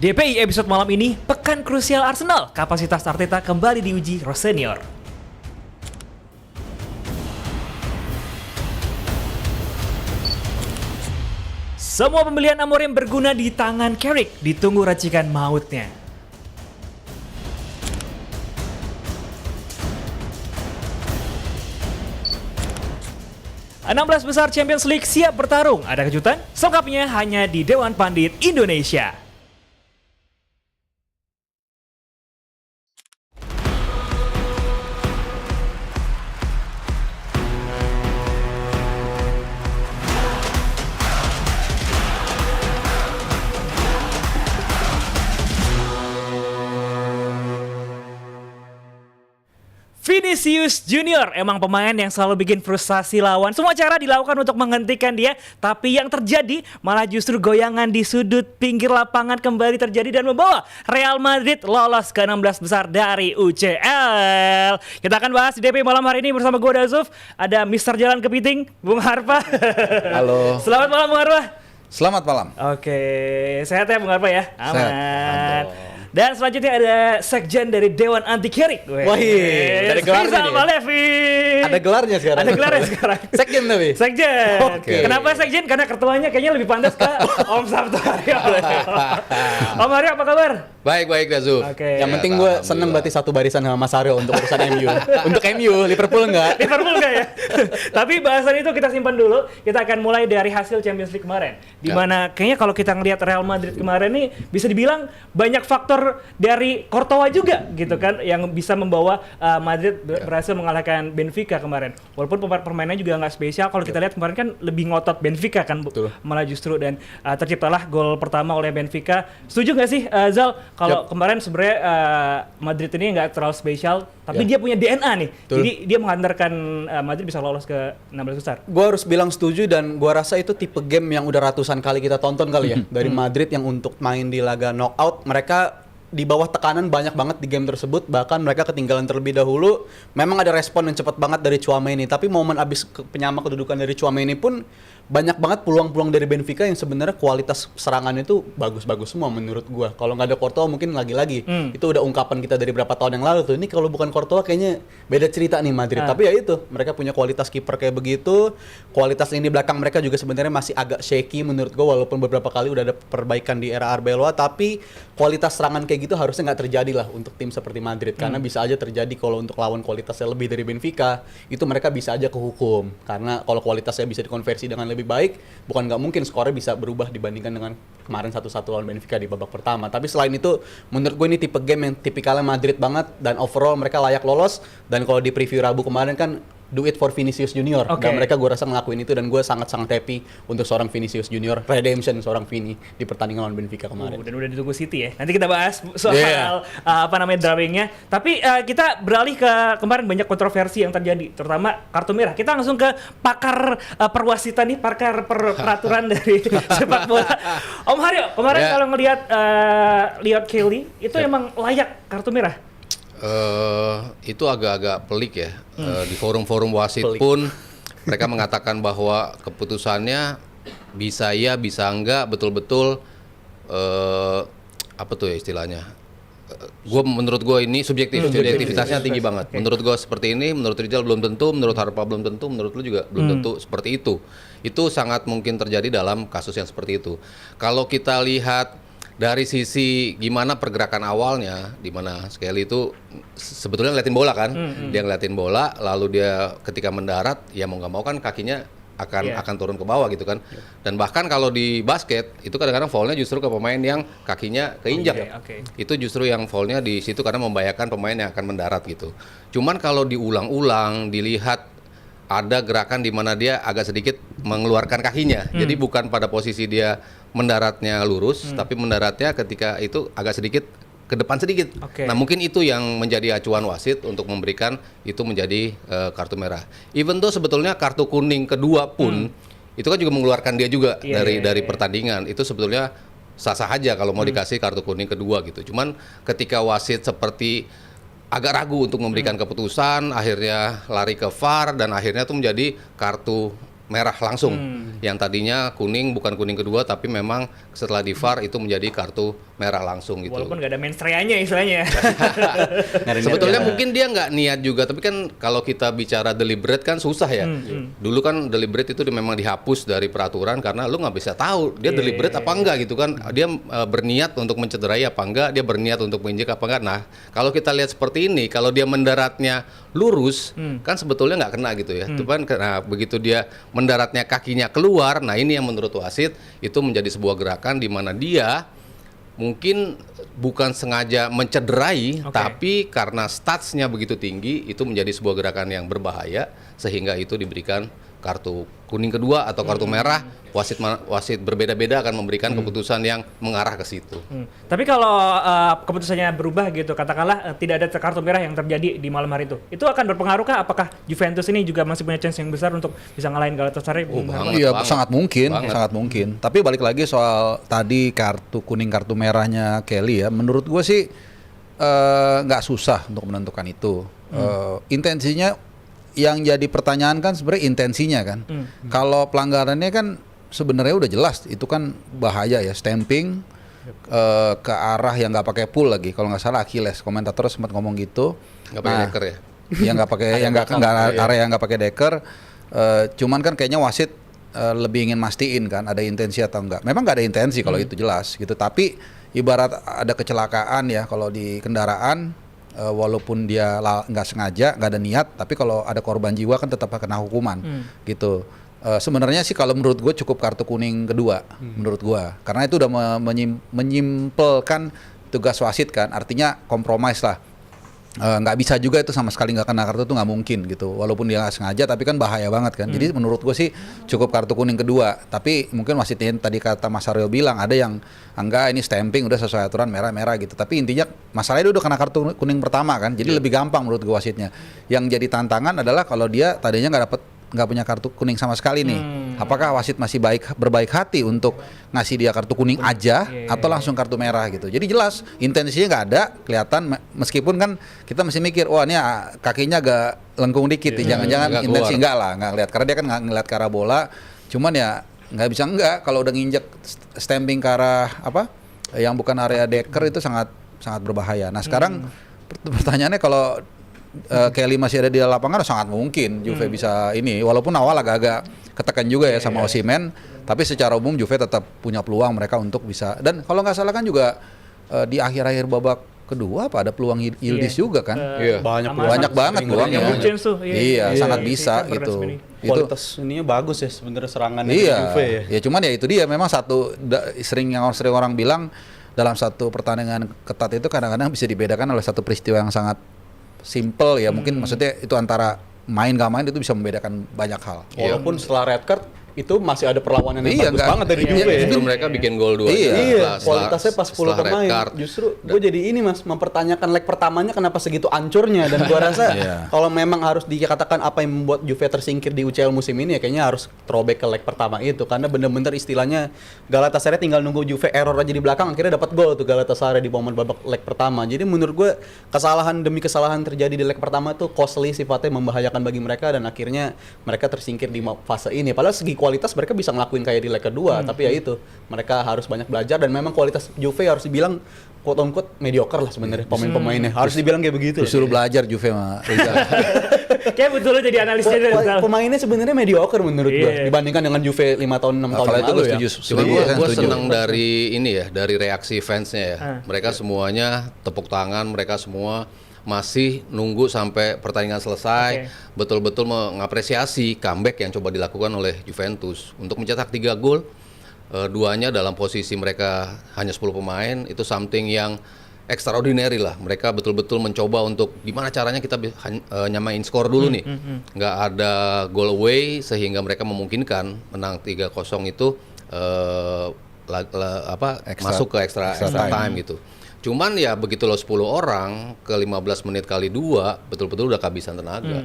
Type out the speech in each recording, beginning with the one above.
DPI episode malam ini, pekan krusial Arsenal. Kapasitas Arteta kembali diuji Rossenior. Semua pembelian Amorim berguna di tangan Carrick, ditunggu racikan mautnya. "16 besar Champions League siap bertarung. Ada kejutan? Selengkapnya hanya di Dewan Pandit Indonesia." Vinicius Junior emang pemain yang selalu bikin frustasi lawan. Semua cara dilakukan untuk menghentikan dia, tapi yang terjadi malah justru goyangan di sudut pinggir lapangan kembali terjadi dan membawa Real Madrid lolos ke 16 besar dari UCL. Kita akan bahas di DP malam hari ini bersama gue Dazuf. Ada Mister Jalan Kepiting, Bung Harpa. Halo. Selamat malam Bung Harpa. Selamat malam. Oke, sehat ya Bung Harpa ya? Aman. Sehat. Dan selanjutnya ada sekjen dari Dewan Anti Carrick. Wah, ada gelarnya Rizal nih. Malevin. Ada gelarnya sekarang. Ada gelarnya sekarang. Sekjen tapi. Sekjen. Oke. Kenapa sekjen? Karena ketuanya kayaknya lebih pantas ke Om Sabtu Haryo. Om Haryo apa kabar? Baik Dazuf. Oke. Yang penting gue seneng berarti satu barisan sama Mas Aryo untuk urusan MU. Untuk MU, Liverpool enggak? Liverpool enggak ya? Tapi bahasan itu kita simpan dulu. Kita akan mulai dari hasil Champions League kemarin. Dimana kayaknya kalau kita ngelihat Real Madrid kemarin nih bisa dibilang banyak faktor dari Courtois juga gitu kan yang bisa membawa Madrid berhasil mengalahkan Benfica kemarin. Walaupun permainannya juga nggak spesial. Kalau kita lihat kemarin kan lebih ngotot Benfica kan malah justru dan terciptalah gol pertama oleh Benfica. Setuju nggak sih Zal? Kalau kemarin sebenarnya Madrid ini nggak terlalu spesial, tapi dia punya DNA nih. Jadi dia menghantarkan Madrid bisa lolos ke 16 besar. Gue harus bilang setuju dan gue rasa itu tipe game yang udah ratusan kali kita tonton kali ya. Dari Madrid yang untuk main di laga knockout, mereka di bawah tekanan banyak banget di game tersebut, bahkan mereka ketinggalan terlebih dahulu. Memang ada respon yang cepat banget dari Tchouaméni, tapi momen abis penyama kedudukan dari Tchouaméni pun banyak banget peluang-peluang dari Benfica yang sebenarnya kualitas serangannya itu bagus-bagus semua menurut gua. Kalau nggak ada Courtois mungkin lagi-lagi itu udah ungkapan kita dari berapa tahun yang lalu tuh. Ini kalau bukan Courtois kayaknya beda cerita nih Madrid. Tapi ya itu, mereka punya kualitas kiper kayak begitu. Kualitas lini belakang mereka juga sebenarnya masih agak shaky menurut gua, walaupun beberapa kali udah ada perbaikan di era Arbeloa, tapi kualitas serangan kayak gitu harusnya nggak terjadi lah untuk tim seperti Madrid, karena bisa aja terjadi kalau untuk lawan kualitasnya lebih dari Benfica, itu mereka bisa aja kehukum. Karena kalau kualitasnya bisa dikonversi dengan lebih baik, bukan nggak mungkin skornya bisa berubah dibandingkan dengan kemarin 1-1 lawan Benfica di babak pertama. Tapi selain itu, menurut gue ini tipe game yang tipikalnya Madrid banget, dan overall mereka layak lolos. Dan kalau di preview Rabu kemarin kan do it for Vinicius Junior. Dan mereka gue rasa ngelakuin itu, dan gue sangat-sangat happy untuk seorang Vinicius Junior, redemption seorang Vini di pertandingan lawan Benfica kemarin. Dan udah ditunggu City ya. Nanti kita bahas soal drawingnya. Tapi kita beralih ke kemarin banyak kontroversi yang terjadi, terutama kartu merah. Kita langsung ke pakar perwasitan nih, pakar peraturan dari sepak bola. Om Haryo, kemarin kalau ngelihat Liot Kelly itu emang layak kartu merah. Itu agak-agak pelik ya. Di forum-forum wasit pun mereka mengatakan bahwa keputusannya bisa iya, bisa enggak, betul-betul apa tuh ya istilahnya? Menurut gue ini subjektivitasnya tinggi banget. Menurut gue seperti ini, menurut Rizal belum tentu, menurut Harpa belum tentu, menurut lu juga belum tentu seperti itu. Itu sangat mungkin terjadi dalam kasus yang seperti itu. Kalau kita lihat dari sisi gimana pergerakan awalnya, di mana Skelly itu sebetulnya ngeliatin bola kan, dia ngeliatin bola, lalu dia ketika mendarat, ya mau nggak mau kan kakinya akan turun ke bawah gitu kan. Dan bahkan kalau di basket itu kadang-kadang foulnya justru ke pemain yang kakinya keinjak. Itu justru yang foulnya di situ karena membahayakan pemain yang akan mendarat gitu. Cuman kalau diulang-ulang, dilihat ada gerakan di mana dia agak sedikit mengeluarkan kakinya. Jadi bukan pada posisi dia mendaratnya lurus, tapi mendaratnya ketika itu agak sedikit ke depan sedikit. Nah mungkin itu yang menjadi acuan wasit untuk memberikan itu menjadi kartu merah. Even though sebetulnya kartu kuning kedua pun itu kan juga mengeluarkan dia juga dari pertandingan. Itu sebetulnya sah-sah aja kalau mau dikasih kartu kuning kedua gitu. Cuman ketika wasit seperti agak ragu untuk memberikan keputusan, akhirnya lari ke VAR dan akhirnya itu menjadi kartu merah langsung. Yang tadinya kuning bukan kuning kedua tapi memang setelah di VAR itu menjadi kartu merah langsung gitu. Walaupun nggak ada mensreanya istilahnya. Sebetulnya mungkin dia nggak niat juga, tapi kan kalau kita bicara deliberate kan susah ya. Dulu kan deliberate itu memang dihapus dari peraturan karena lu nggak bisa tahu dia deliberate apa enggak gitu kan. Dia berniat untuk mencederai apa enggak, dia berniat untuk menginjek apa enggak. Nah, kalau kita lihat seperti ini, kalau dia mendaratnya lurus, kan sebetulnya nggak kena gitu ya. Itu kan, nah, begitu dia mendaratnya kakinya keluar, nah ini yang menurut wasit itu menjadi sebuah gerakan di mana dia mungkin bukan sengaja mencederai, tapi karena statsnya begitu tinggi, itu menjadi sebuah gerakan yang berbahaya, sehingga itu diberikan kartu kuning kedua atau kartu merah. Wasit berbeda-beda akan memberikan keputusan yang mengarah ke situ. Tapi kalau keputusannya berubah gitu, katakanlah tidak ada kartu merah yang terjadi di malam hari itu akan berpengaruhkah? Apakah Juventus ini juga masih punya chance yang besar untuk bisa ngalahin Galatasaray? Iya, sangat mungkin. Tapi balik lagi soal tadi kartu kuning kartu merahnya Kelly ya, menurut gue sih nggak susah untuk menentukan itu. Intensinya yang jadi pertanyaan kan sebenarnya intensinya kan. Kalau pelanggarannya kan sebenarnya udah jelas, itu kan bahaya ya, stamping ke arah yang nggak pakai pull lagi. Kalau nggak salah Achilles, komentator sempat ngomong gitu. Nggak pakai deker ya? Yang nggak pakai, yang nggak area yang nggak pakai deker. Cuman kan kayaknya wasit lebih ingin mastiin kan ada intensi atau enggak. Memang nggak ada intensi kalau itu jelas gitu. Tapi ibarat ada kecelakaan ya kalau di kendaraan. Walaupun dia nggak sengaja, nggak ada niat, tapi kalau ada korban jiwa kan tetap kena hukuman, gitu. Sebenarnya sih kalau menurut gue cukup kartu kuning kedua, menurut gue, karena itu udah menyimpelkan tugas wasit kan, artinya kompromis lah. Nggak bisa juga itu sama sekali nggak kena kartu, itu nggak mungkin gitu, walaupun dia nggak sengaja, tapi kan bahaya banget kan. Jadi menurut gue sih cukup kartu kuning kedua, tapi mungkin wasitnya tadi kata Mas Aryo bilang ada yang enggak, ini stamping udah sesuai aturan merah-merah gitu, tapi intinya masalahnya dia udah kena kartu kuning pertama kan, jadi lebih gampang menurut gue wasitnya. Yang jadi tantangan adalah kalau dia tadinya nggak punya kartu kuning sama sekali nih, apakah wasit masih berbaik hati untuk ngasih dia kartu kuning aja atau langsung kartu merah gitu. Jadi jelas intensinya nggak ada, kelihatan, meskipun kan kita masih mikir, wah ini kakinya agak lengkung dikit, jangan-jangan intensi nggak lihat, karena dia kan nggak ngeliat ke arah bola. Cuman ya nggak bisa kalau udah nginjek stamping ke arah apa yang bukan area deker itu sangat berbahaya. Nah sekarang pertanyaannya kalau Kelly masih ada di lapangan, sangat mungkin Juve bisa ini, walaupun awal agak-agak ketekan juga ya sama Osimhen, tapi secara umum Juve tetap punya peluang mereka untuk bisa. Dan kalau nggak salah kan juga di akhir-akhir babak kedua ada peluang Yildiz juga kan. Banyak banget peluangnya. Iya, sangat bisa gitu. Kualitas ininya bagus ya sebenarnya serangannya Juve ya. Ya cuman ya itu dia, memang sering orang bilang dalam satu pertandingan ketat itu kadang-kadang bisa dibedakan oleh satu peristiwa yang sangat simple ya, mungkin maksudnya itu antara main gak main itu bisa membedakan banyak hal. Walaupun setelah red card itu masih ada perlawanan yang bagus banget dari Juve. Justru mereka bikin gol 2. Kualitasnya pas 10 pemain. Justru gue jadi ini Mas, mempertanyakan leg pertamanya kenapa segitu ancurnya, dan gue rasa kalau memang harus dikatakan apa yang membuat Juve tersingkir di UCL musim ini ya kayaknya harus throwback ke leg pertama itu, karena bener-bener istilahnya Galatasaray tinggal nunggu Juve error aja di belakang, akhirnya dapat gol tuh Galatasaray di momen babak leg pertama. Jadi menurut gue kesalahan demi kesalahan terjadi di leg pertama tuh costly sifatnya, membahayakan bagi mereka, dan akhirnya mereka tersingkir di fase ini. Padahal segi kualitas mereka bisa ngelakuin kayak di leg kedua, tapi ya itu mereka harus banyak belajar, dan memang kualitas Juve harus dibilang quote on quote mediocre lah sebenarnya pemain-pemainnya. Harus dibilang kayak begitu. Disuruh belajar Juve mah. Kayak betul jadi analisnya pemainnya sebenarnya mediocre menurut gue dibandingkan dengan Juve 5 tahun 6 tahun lalu ya. Cuma gue senang dari ini ya, dari reaksi fansnya ya. Mereka semuanya tepuk tangan, mereka semua masih nunggu sampai pertandingan selesai, betul-betul mengapresiasi comeback yang coba dilakukan oleh Juventus untuk mencetak 3 gol, 2-nya dalam posisi mereka hanya 10 pemain. Itu something yang extraordinary lah. Mereka betul-betul mencoba untuk gimana caranya kita nyamain skor dulu nih, nggak ada goal away, sehingga mereka memungkinkan menang 3-0 itu masuk ke extra time gitu. Cuman ya begitu lo 10 orang ke 15 menit kali 2, betul-betul udah kehabisan tenaga.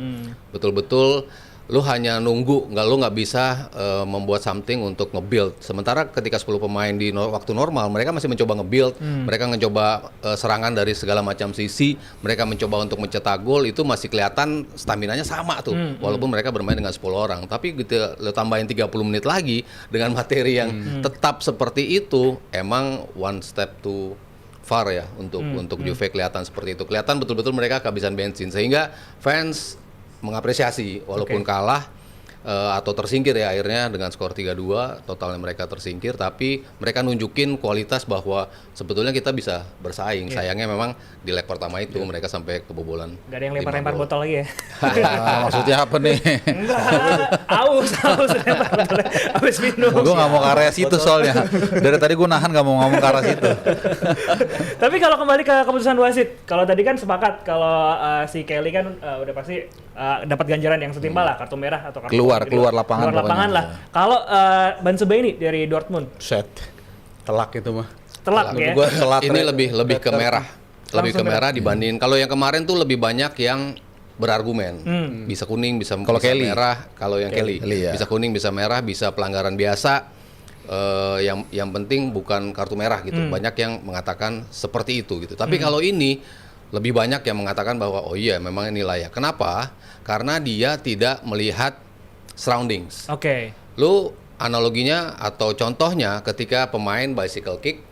Betul-betul lu hanya nunggu, lu nggak bisa membuat something untuk nge-build. Sementara ketika 10 pemain di waktu normal, mereka masih mencoba nge-build, mereka mencoba serangan dari segala macam sisi, mereka mencoba untuk mencetak gol, itu masih kelihatan staminanya sama tuh, walaupun mereka bermain dengan 10 orang. Tapi gitu, lu tambahin 30 menit lagi dengan materi yang tetap seperti itu, emang one step too far ya untuk Juve kelihatan seperti itu. Kelihatan betul-betul mereka kehabisan bensin, sehingga fans mengapresiasi walaupun kalah atau tersingkir ya akhirnya dengan skor 3-2 totalnya mereka tersingkir, tapi mereka nunjukin kualitas bahwa sebetulnya kita bisa bersaing. Sayangnya memang di leg pertama itu mereka sampai kebobolan. Gak ada yang lempar-lempar botol lagi ya? Maksudnya apa nih? Enggak, aus lempar botolnya habis minum. Gue nggak mau ke area situ soalnya. Dari tadi gue nahan nggak mau ngomong ke arah situ. Tapi kalau kembali ke keputusan wasit, kalau tadi kan sepakat kalau si Kelly kan udah pasti dapat ganjaran yang setimpal lah, kartu merah atau kartu Keluar lapangan keluar lapangan pokoknya. lah. Kalau Ban Sebaini dari Dortmund Set. Telak itu mah. telak ya. Gua telat. Ini lebih ke merah. Lebih ke Langsung merah dibanding kalau yang kemarin tuh lebih banyak yang berargumen. Bisa kuning, bisa Kelly. merah. Kalau yang Kelly, ya. bisa kuning, bisa merah, bisa pelanggaran biasa. Yang penting bukan kartu merah gitu. Banyak yang mengatakan seperti itu gitu. Tapi kalau ini lebih banyak yang mengatakan bahwa oh iya memang ini layak. Kenapa? Karena dia tidak melihat surroundings. Oke. Lu analoginya atau contohnya ketika pemain bicycle kick,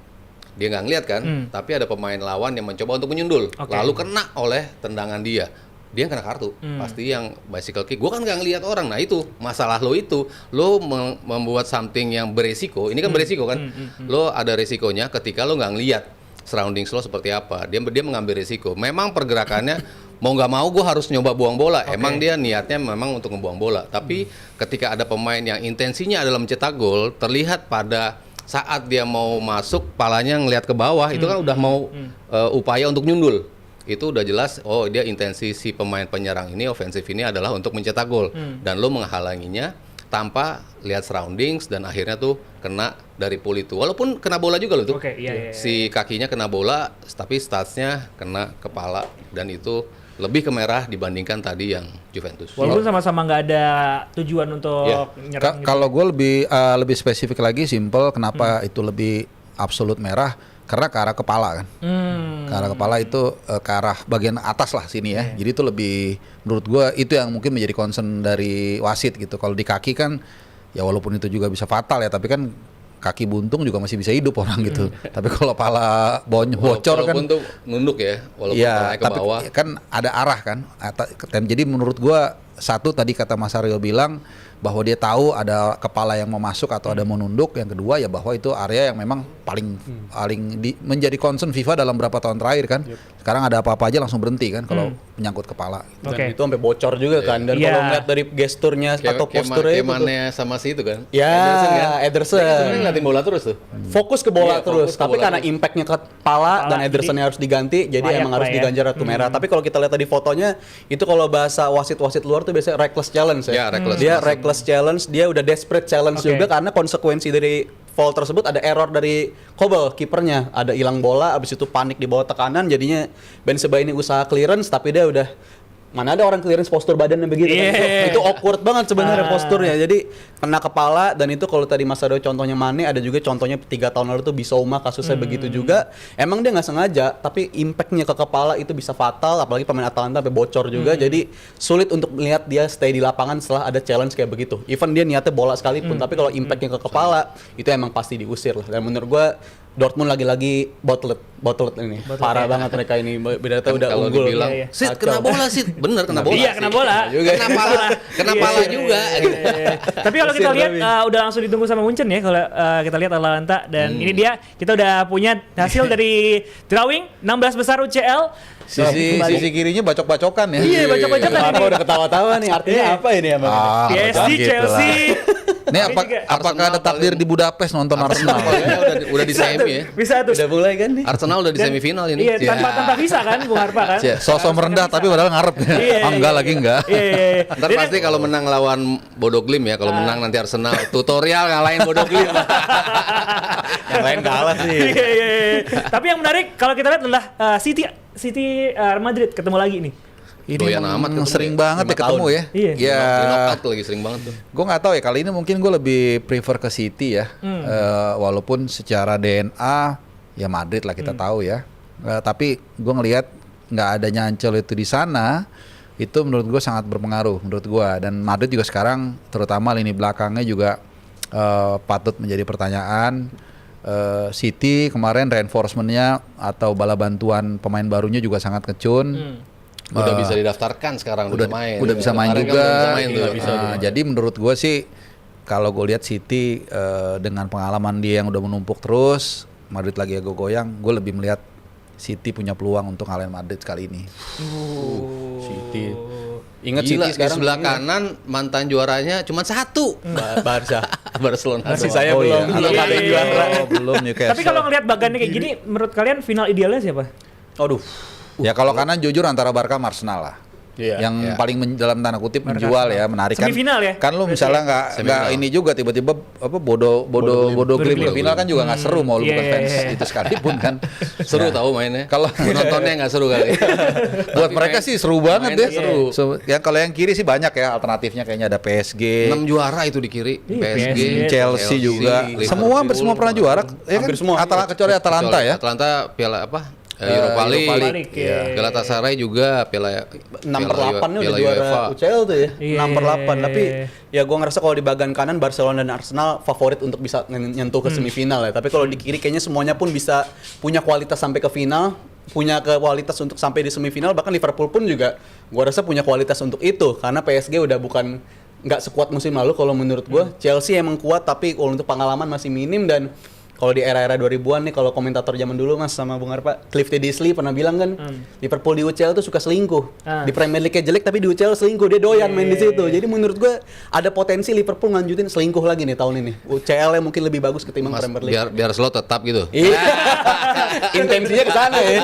dia nggak ngeliat kan, tapi ada pemain lawan yang mencoba untuk menyundul, lalu kena oleh tendangan dia kena kartu. Pasti yang bicycle kick, gua kan nggak ngeliat orang. Nah itu masalah lo, itu lo membuat something yang beresiko. Ini kan beresiko kan, lo ada resikonya ketika lo nggak ngeliat surroundings lo seperti apa. Dia mengambil resiko. Memang pergerakannya mau nggak mau gue harus nyoba buang bola. Emang dia niatnya memang untuk ngebuang bola. Tapi ketika ada pemain yang intensinya adalah mencetak gol, terlihat pada saat dia mau masuk, palanya ngelihat ke bawah, itu kan udah mau upaya untuk nyundul. Itu udah jelas, oh dia intensi si pemain penyerang ini, ofensif ini adalah untuk mencetak gol. Dan lo menghalanginya tanpa lihat surroundings, dan akhirnya tuh kena dari pool itu. Walaupun kena bola juga loh tuh. Iya. Si kakinya kena bola, tapi statsnya kena kepala, dan itu lebih ke merah dibandingkan tadi yang Juventus. Walaupun sama-sama nggak ada tujuan untuk nyerang. Kalau gue lebih spesifik lagi, simple, kenapa itu lebih absolut merah? Karena ke arah kepala kan. Ke arah kepala itu ke arah bagian atas lah sini ya. Jadi itu lebih, menurut gue itu yang mungkin menjadi concern dari wasit gitu. Kalau di kaki kan ya walaupun itu juga bisa fatal ya, tapi kan kaki buntung juga masih bisa hidup orang gitu. Tapi kalau pala bocor kan, walaupun tuh nunduk ya, walaupun ya, naik ke tapi bawah. kan ada arah kan. Jadi menurut gua satu tadi kata Mas Aryo bilang bahwa dia tahu ada kepala yang mau masuk atau ada mau nunduk. Yang kedua ya bahwa itu area yang memang paling menjadi concern FIFA dalam beberapa tahun terakhir kan. Sekarang ada apa-apa aja langsung berhenti kan kalau menyangkut kepala. Dan itu sampai bocor juga kan. Dan kalau ngeliat dari gesturnya atau posturnya itu Kemannya sama si itu kan. ya Ederson Dia sebenarnya ngeliatin bola terus tuh. fokus ke bola Iya, terus, fokus ke tapi bola karena terus. impactnya ke kepala dan Edersonnya harus diganti, jadi layak emang harus lah ya. diganjar kartu merah. Tapi kalau kita lihat tadi fotonya, itu kalau bahasa wasit-wasit luar tuh biasanya reckless challenge ya. Ya, reckless. Dia reckless challenge, dia udah desperate challenge Oke. juga karena konsekuensi dari foul tersebut ada error dari Kobel, kipernya, ada hilang bola, abis itu panik di bawah tekanan, jadinya Ben Sebaini usaha clearance tapi dia udah mana ada orang clearance postur badannya begitu kan. Yeah. Itu awkward banget sebenarnya posturnya. Jadi kena kepala, dan itu kalau tadi Mas Ado contohnya Mane, ada juga contohnya 3 tahun lalu tuh Bissouma kasusnya begitu juga. Emang dia nggak sengaja, tapi impactnya ke kepala itu bisa fatal, apalagi pemain Atalanta sampai bocor juga. Jadi sulit untuk melihat dia stay di lapangan setelah ada challenge kayak begitu. Even dia niatnya bola sekalipun, tapi kalau impactnya ke kepala itu emang pasti diusir lah. Dan menurut gua Dortmund lagi-lagi botlet ini. Parah banget mereka ini. Beda udah Kalau unggul. dibilang, Iya, iya. Sid kena bola Sid, bener kena bola. Iya, Sid. kena bola. Kena pala juga. Tapi kalau kita lihat udah langsung ditunggu sama Munchen ya kalau kita lihat Atalanta, dan ini dia kita udah punya hasil dari drawing 16 besar UCL. Sisi kirinya bacok-bacokan ya. Iya, bacok-bacokan Kenapa ini. udah ketawa-tawa nih? Artinya Iya. apa ini emang? PSG, gitu Chelsea. Nih apakah Arsenal ada takdir paling- di Budapest nonton Arsenal? Udah di semi ya. Bisa tuh. Udah mulai kan nih? Arsenal udah di Dan- semifinal ini. Iya, tanpa bisa kan Bung Harpa kan. Sosok merendah tapi padahal ngarep. Enggak lagi enggak. Iya. Ntar pasti kalau menang lawan Bodo Glimt ya, kalau menang nanti Arsenal tutorial ngalahin Bodo Glimt. Yang lain kalah sih. Iya. Tapi yang menarik kalau kita lihat adalah City Madrid ketemu lagi nih. Ini Doyan amat ketemu sering ya. banget 5 ya ketemu tahun. ya. Iya. Ya, Di knockout lagi sering banget tuh. gue nggak tahu ya kali ini mungkin gue lebih prefer ke City ya. Walaupun secara DNA ya Madrid lah kita tahu ya. Tapi gue ngelihat nggak adanya Ancel itu di sana, itu menurut gue sangat berpengaruh menurut gue. Dan Madrid juga sekarang terutama lini belakangnya juga patut menjadi pertanyaan. City kemarin reinforcementnya atau bala bantuan pemain barunya juga sangat kecun. Udah bisa didaftarkan sekarang udah main. Udah bisa main Kemarin kan juga. belum bisa main tuh. Jadi menurut gue sih kalau gue lihat City dengan pengalaman dia yang udah menumpuk terus, Madrid lagi agak goyang, gue lebih melihat City punya peluang untuk ngalahin Madrid kali ini. City. Ingat Gila, City sekarang di sebelah kanan mantan juaranya cuma satu. Barca. Barcelona. Masih doang. saya Oh, belum iya. belum ada yang juara. Oh, belum Newcastle. Tapi kalau ngelihat bagannya kayak gini, menurut kalian final idealnya siapa? Aduh. Ya kalau kanan jujur antara Barca sama Arsenal lah. Iya. Yang paling dalam tanda kutip menjual ya, menarik kan. Semifinal ya? Kan lu misalnya nggak Semifinal. ini juga tiba-tiba apa bodo Glim Glim. final kan juga nggak seru mau lu bukan Iya. fans itu sekalipun kan. Seru Ya. tahu mainnya. Kalau- penontonnya nggak seru kali. Buat Tapi mereka main- sih seru banget mainnya deh. seru. Yang kalau yang kiri sih banyak ya alternatifnya kayaknya ada PSG, 6 juara itu di kiri. Iya, PSG, PSG, Chelsea juga. Semua hampir semua pernah juara. Ya kan? Hampir semua. Kecuali Atalanta ya. Atalanta piala apa? Europa League. Europa League, iya. Galatasaray juga piala 6/8-nya udah piala juara UEFA. UCL tuh ya. Iya. 6/8. Tapi ya gua ngerasa kalau di bagian kanan Barcelona dan Arsenal favorit untuk bisa nyentuh ke semifinal ya. Tapi kalau di kiri kayaknya semuanya pun bisa punya kualitas sampai ke final, punya kualitas untuk sampai di semifinal, bahkan Liverpool pun juga gua rasa punya kualitas untuk itu karena PSG udah bukan nggak sekuat musim lalu kalau menurut gua. Chelsea emang kuat tapi kalau untuk pengalaman masih minim. Dan kalau di era-era 2000-an nih, kalau komentator zaman dulu Mas sama Bung Arpa, Cliff Disley pernah bilang kan, Liverpool di UCL tuh suka selingkuh. Di Premier League jelek tapi di UCL selingkuh, dia doyan main di situ. Jadi menurut gua ada potensi Liverpool nganjutin selingkuh lagi nih tahun ini. UCL-nya mungkin lebih bagus ketimbang Mas, Premier League. biar slow tetap gitu. Iya. Intensinya ke sana ya.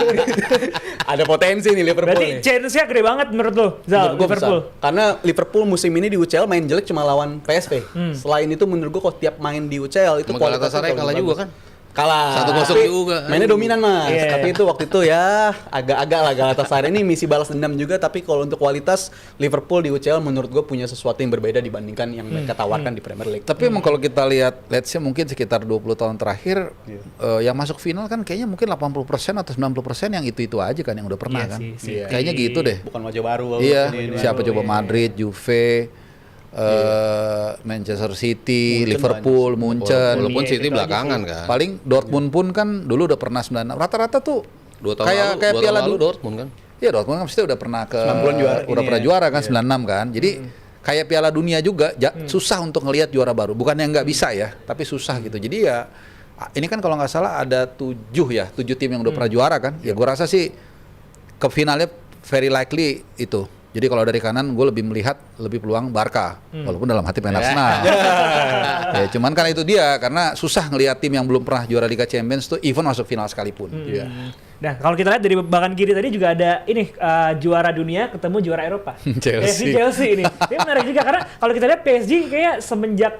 Ada potensi nih Liverpool Berarti nih. chance-nya gede banget menurut lo, Zal, Menurut gua Liverpool. besar. Karena Liverpool musim ini di UCL main jelek cuma lawan PSV. Selain itu menurut gua kalau tiap main di UCL itu Sama kualitasnya Galatasaray jauh kalah lebih juga bagus. kan? Kalah. 1-0 Tapi juga. Mainnya dominan Mas. Iya. Tapi itu waktu itu ya agak-agak lah Galatasaray ini misi balas dendam juga. Tapi kalau untuk kualitas Liverpool di UCL menurut gue punya sesuatu yang berbeda dibandingkan yang mereka tawarkan di Premier League. Tapi emang kalau kita lihat, let's say mungkin sekitar 20 tahun terakhir, yang masuk final kan kayaknya mungkin 80% atau 90% yang itu aja kan yang udah pernah Iya kan. sih, City. Kayaknya gitu deh. Bukan wajah baru. Iya, ini. siapa baru, coba iya. Madrid, Juve, Manchester City, Munchen Liverpool, Munchen. Walaupun Iya, City itu aja belakangan kan. Paling Dortmund pun kan dulu udah pernah 96. Rata-rata tuh 2 tahun kayak lalu, kayak 2 Piala tahun lalu Du- Dortmund kan. Iya, Dortmund kan pasti udah pernah ke 90-an juara udah ini pernah ya. juara kan 96 kan. Jadi kayak Piala Dunia juga susah untuk ngelihat juara baru. Bukan yang nggak bisa ya, tapi susah gitu. Jadi ya ini kan kalau nggak salah ada 7 tim yang udah pernah juara kan. Ya gua rasa sih ke finalnya very likely itu. Jadi kalau dari kanan gue lebih melihat lebih peluang Barca, walaupun dalam hati pengen Arsenal. Ya, cuman kan itu dia karena susah ngelihat tim yang belum pernah juara Liga Champions tuh even masuk final sekalipun. Iya. Nah, kalau kita lihat dari bagan kiri tadi juga ada ini juara dunia ketemu juara Eropa. Chelsea. Chelsea ini. Ini menarik juga karena kalau kita lihat PSG kayak semenjak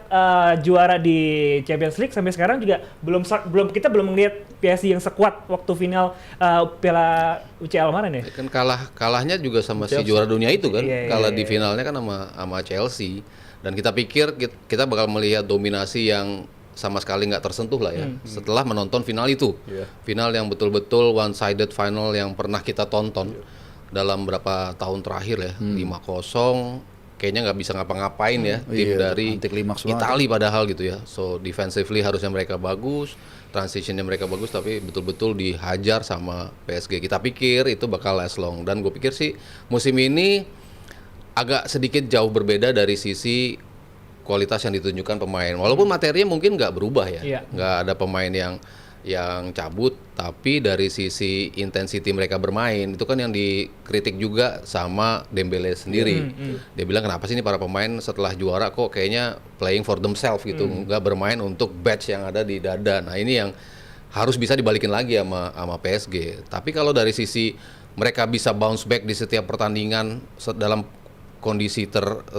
juara di Champions League sampai sekarang juga kita belum melihat PSG yang sekuat waktu final Piala UCL kemarin ya. Kan kalahnya juga sama si juara dunia itu kan. Iya, iya, Kalah iya. di finalnya kan sama Chelsea. Dan kita pikir kita bakal melihat dominasi yang sama sekali nggak tersentuh lah ya. Setelah menonton final itu. Final yang betul-betul one sided final yang pernah kita tonton dalam berapa tahun terakhir ya. 5-0 kayaknya nggak bisa ngapa-ngapain ya tim Iya, dari anti klimaks banget. Itali padahal gitu ya. So defensively harusnya mereka bagus, transitionnya mereka bagus, tapi betul-betul dihajar sama PSG. Kita pikir itu bakal last long dan gue pikir sih musim ini agak sedikit jauh berbeda dari sisi kualitas yang ditunjukkan pemain. Walaupun materinya mungkin nggak berubah ya, Iya. nggak ada pemain yang cabut, tapi dari sisi intensity mereka bermain itu kan yang dikritik juga sama Dembele sendiri. Dia bilang kenapa sih ini para pemain setelah juara kok kayaknya playing for themselves gitu, nggak bermain untuk badge yang ada di dada. Nah ini yang harus bisa dibalikin lagi sama PSG. Tapi kalau dari sisi mereka bisa bounce back di setiap pertandingan dalam kondisi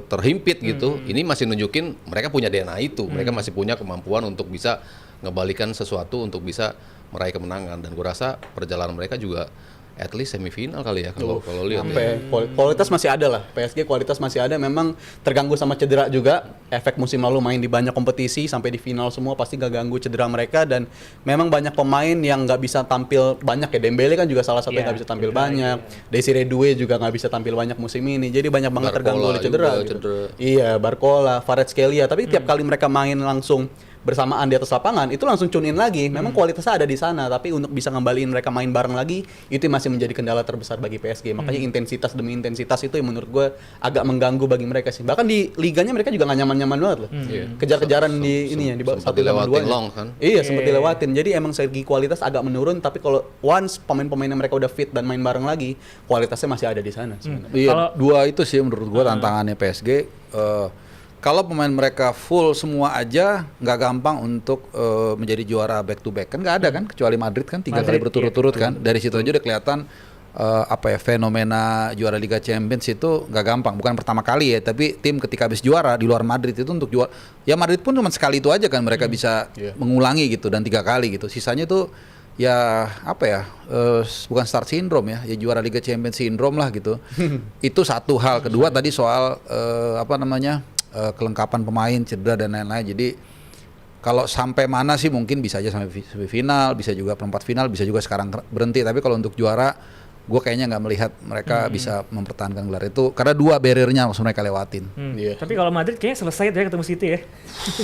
terhimpit gitu, ini masih nunjukin mereka punya DNA itu, mereka masih punya kemampuan untuk bisa ngebalikan sesuatu untuk bisa meraih kemenangan. Dan gue rasa perjalanan mereka juga at least semifinal kali ya kalau lihat. Sampai kualitas masih ada lah. PSG kualitas masih ada, memang terganggu sama cedera juga. Efek musim lalu main di banyak kompetisi sampai di final semua pasti gak ganggu cedera mereka, dan memang banyak pemain yang nggak bisa tampil banyak ya. Dembele kan juga salah satu yang nggak bisa tampil banyak. Desiree Doué juga nggak bisa tampil banyak musim ini. Jadi banyak banget terganggu oleh cedera. Iya, Barcola, Kvaratskhelia. Tapi tiap kali mereka main langsung bersamaan di atas lapangan itu langsung tune in lagi. Memang kualitasnya ada di sana, tapi untuk bisa ngembaliin mereka main bareng lagi itu masih menjadi kendala terbesar bagi PSG. Makanya intensitas demi intensitas itu yang menurut gue agak mengganggu bagi mereka sih. Bahkan di liganya mereka juga nggak nyaman-nyaman banget loh. Kejar-kejaran di ini ya di bawah 1-2 kan. Iya, sempat dilewatin. Jadi emang segi kualitas agak menurun, tapi kalau once pemain-pemain yang mereka udah fit dan main bareng lagi, kualitasnya masih ada di sana sebenarnya. Iya, dua itu sih menurut gua tantangannya PSG. Kalau pemain mereka full semua aja nggak gampang untuk menjadi juara back to back, kan nggak ada kan, kecuali Madrid kan 3 kali berturut-turut kan. Dari situ aja udah kelihatan fenomena juara Liga Champions itu nggak gampang. Bukan pertama kali ya, tapi tim ketika habis juara di luar Madrid itu untuk juara, ya Madrid pun cuma sekali itu aja kan mereka bisa mengulangi gitu, dan 3 kali gitu. Sisanya tuh ya bukan star syndrome ya juara Liga Champions syndrome lah gitu. Itu satu hal. Kedua tadi soal kelengkapan pemain, cedera dan lain-lain. Jadi kalau sampai mana sih mungkin bisa aja sampai semifinal, bisa juga perempat final, bisa juga sekarang berhenti. Tapi kalau untuk juara, gue kayaknya nggak melihat mereka bisa mempertahankan gelar itu karena 2 barrier-nya harus mereka lewatin. Tapi kalau Madrid kayaknya selesai tuh ya ketemu City ya.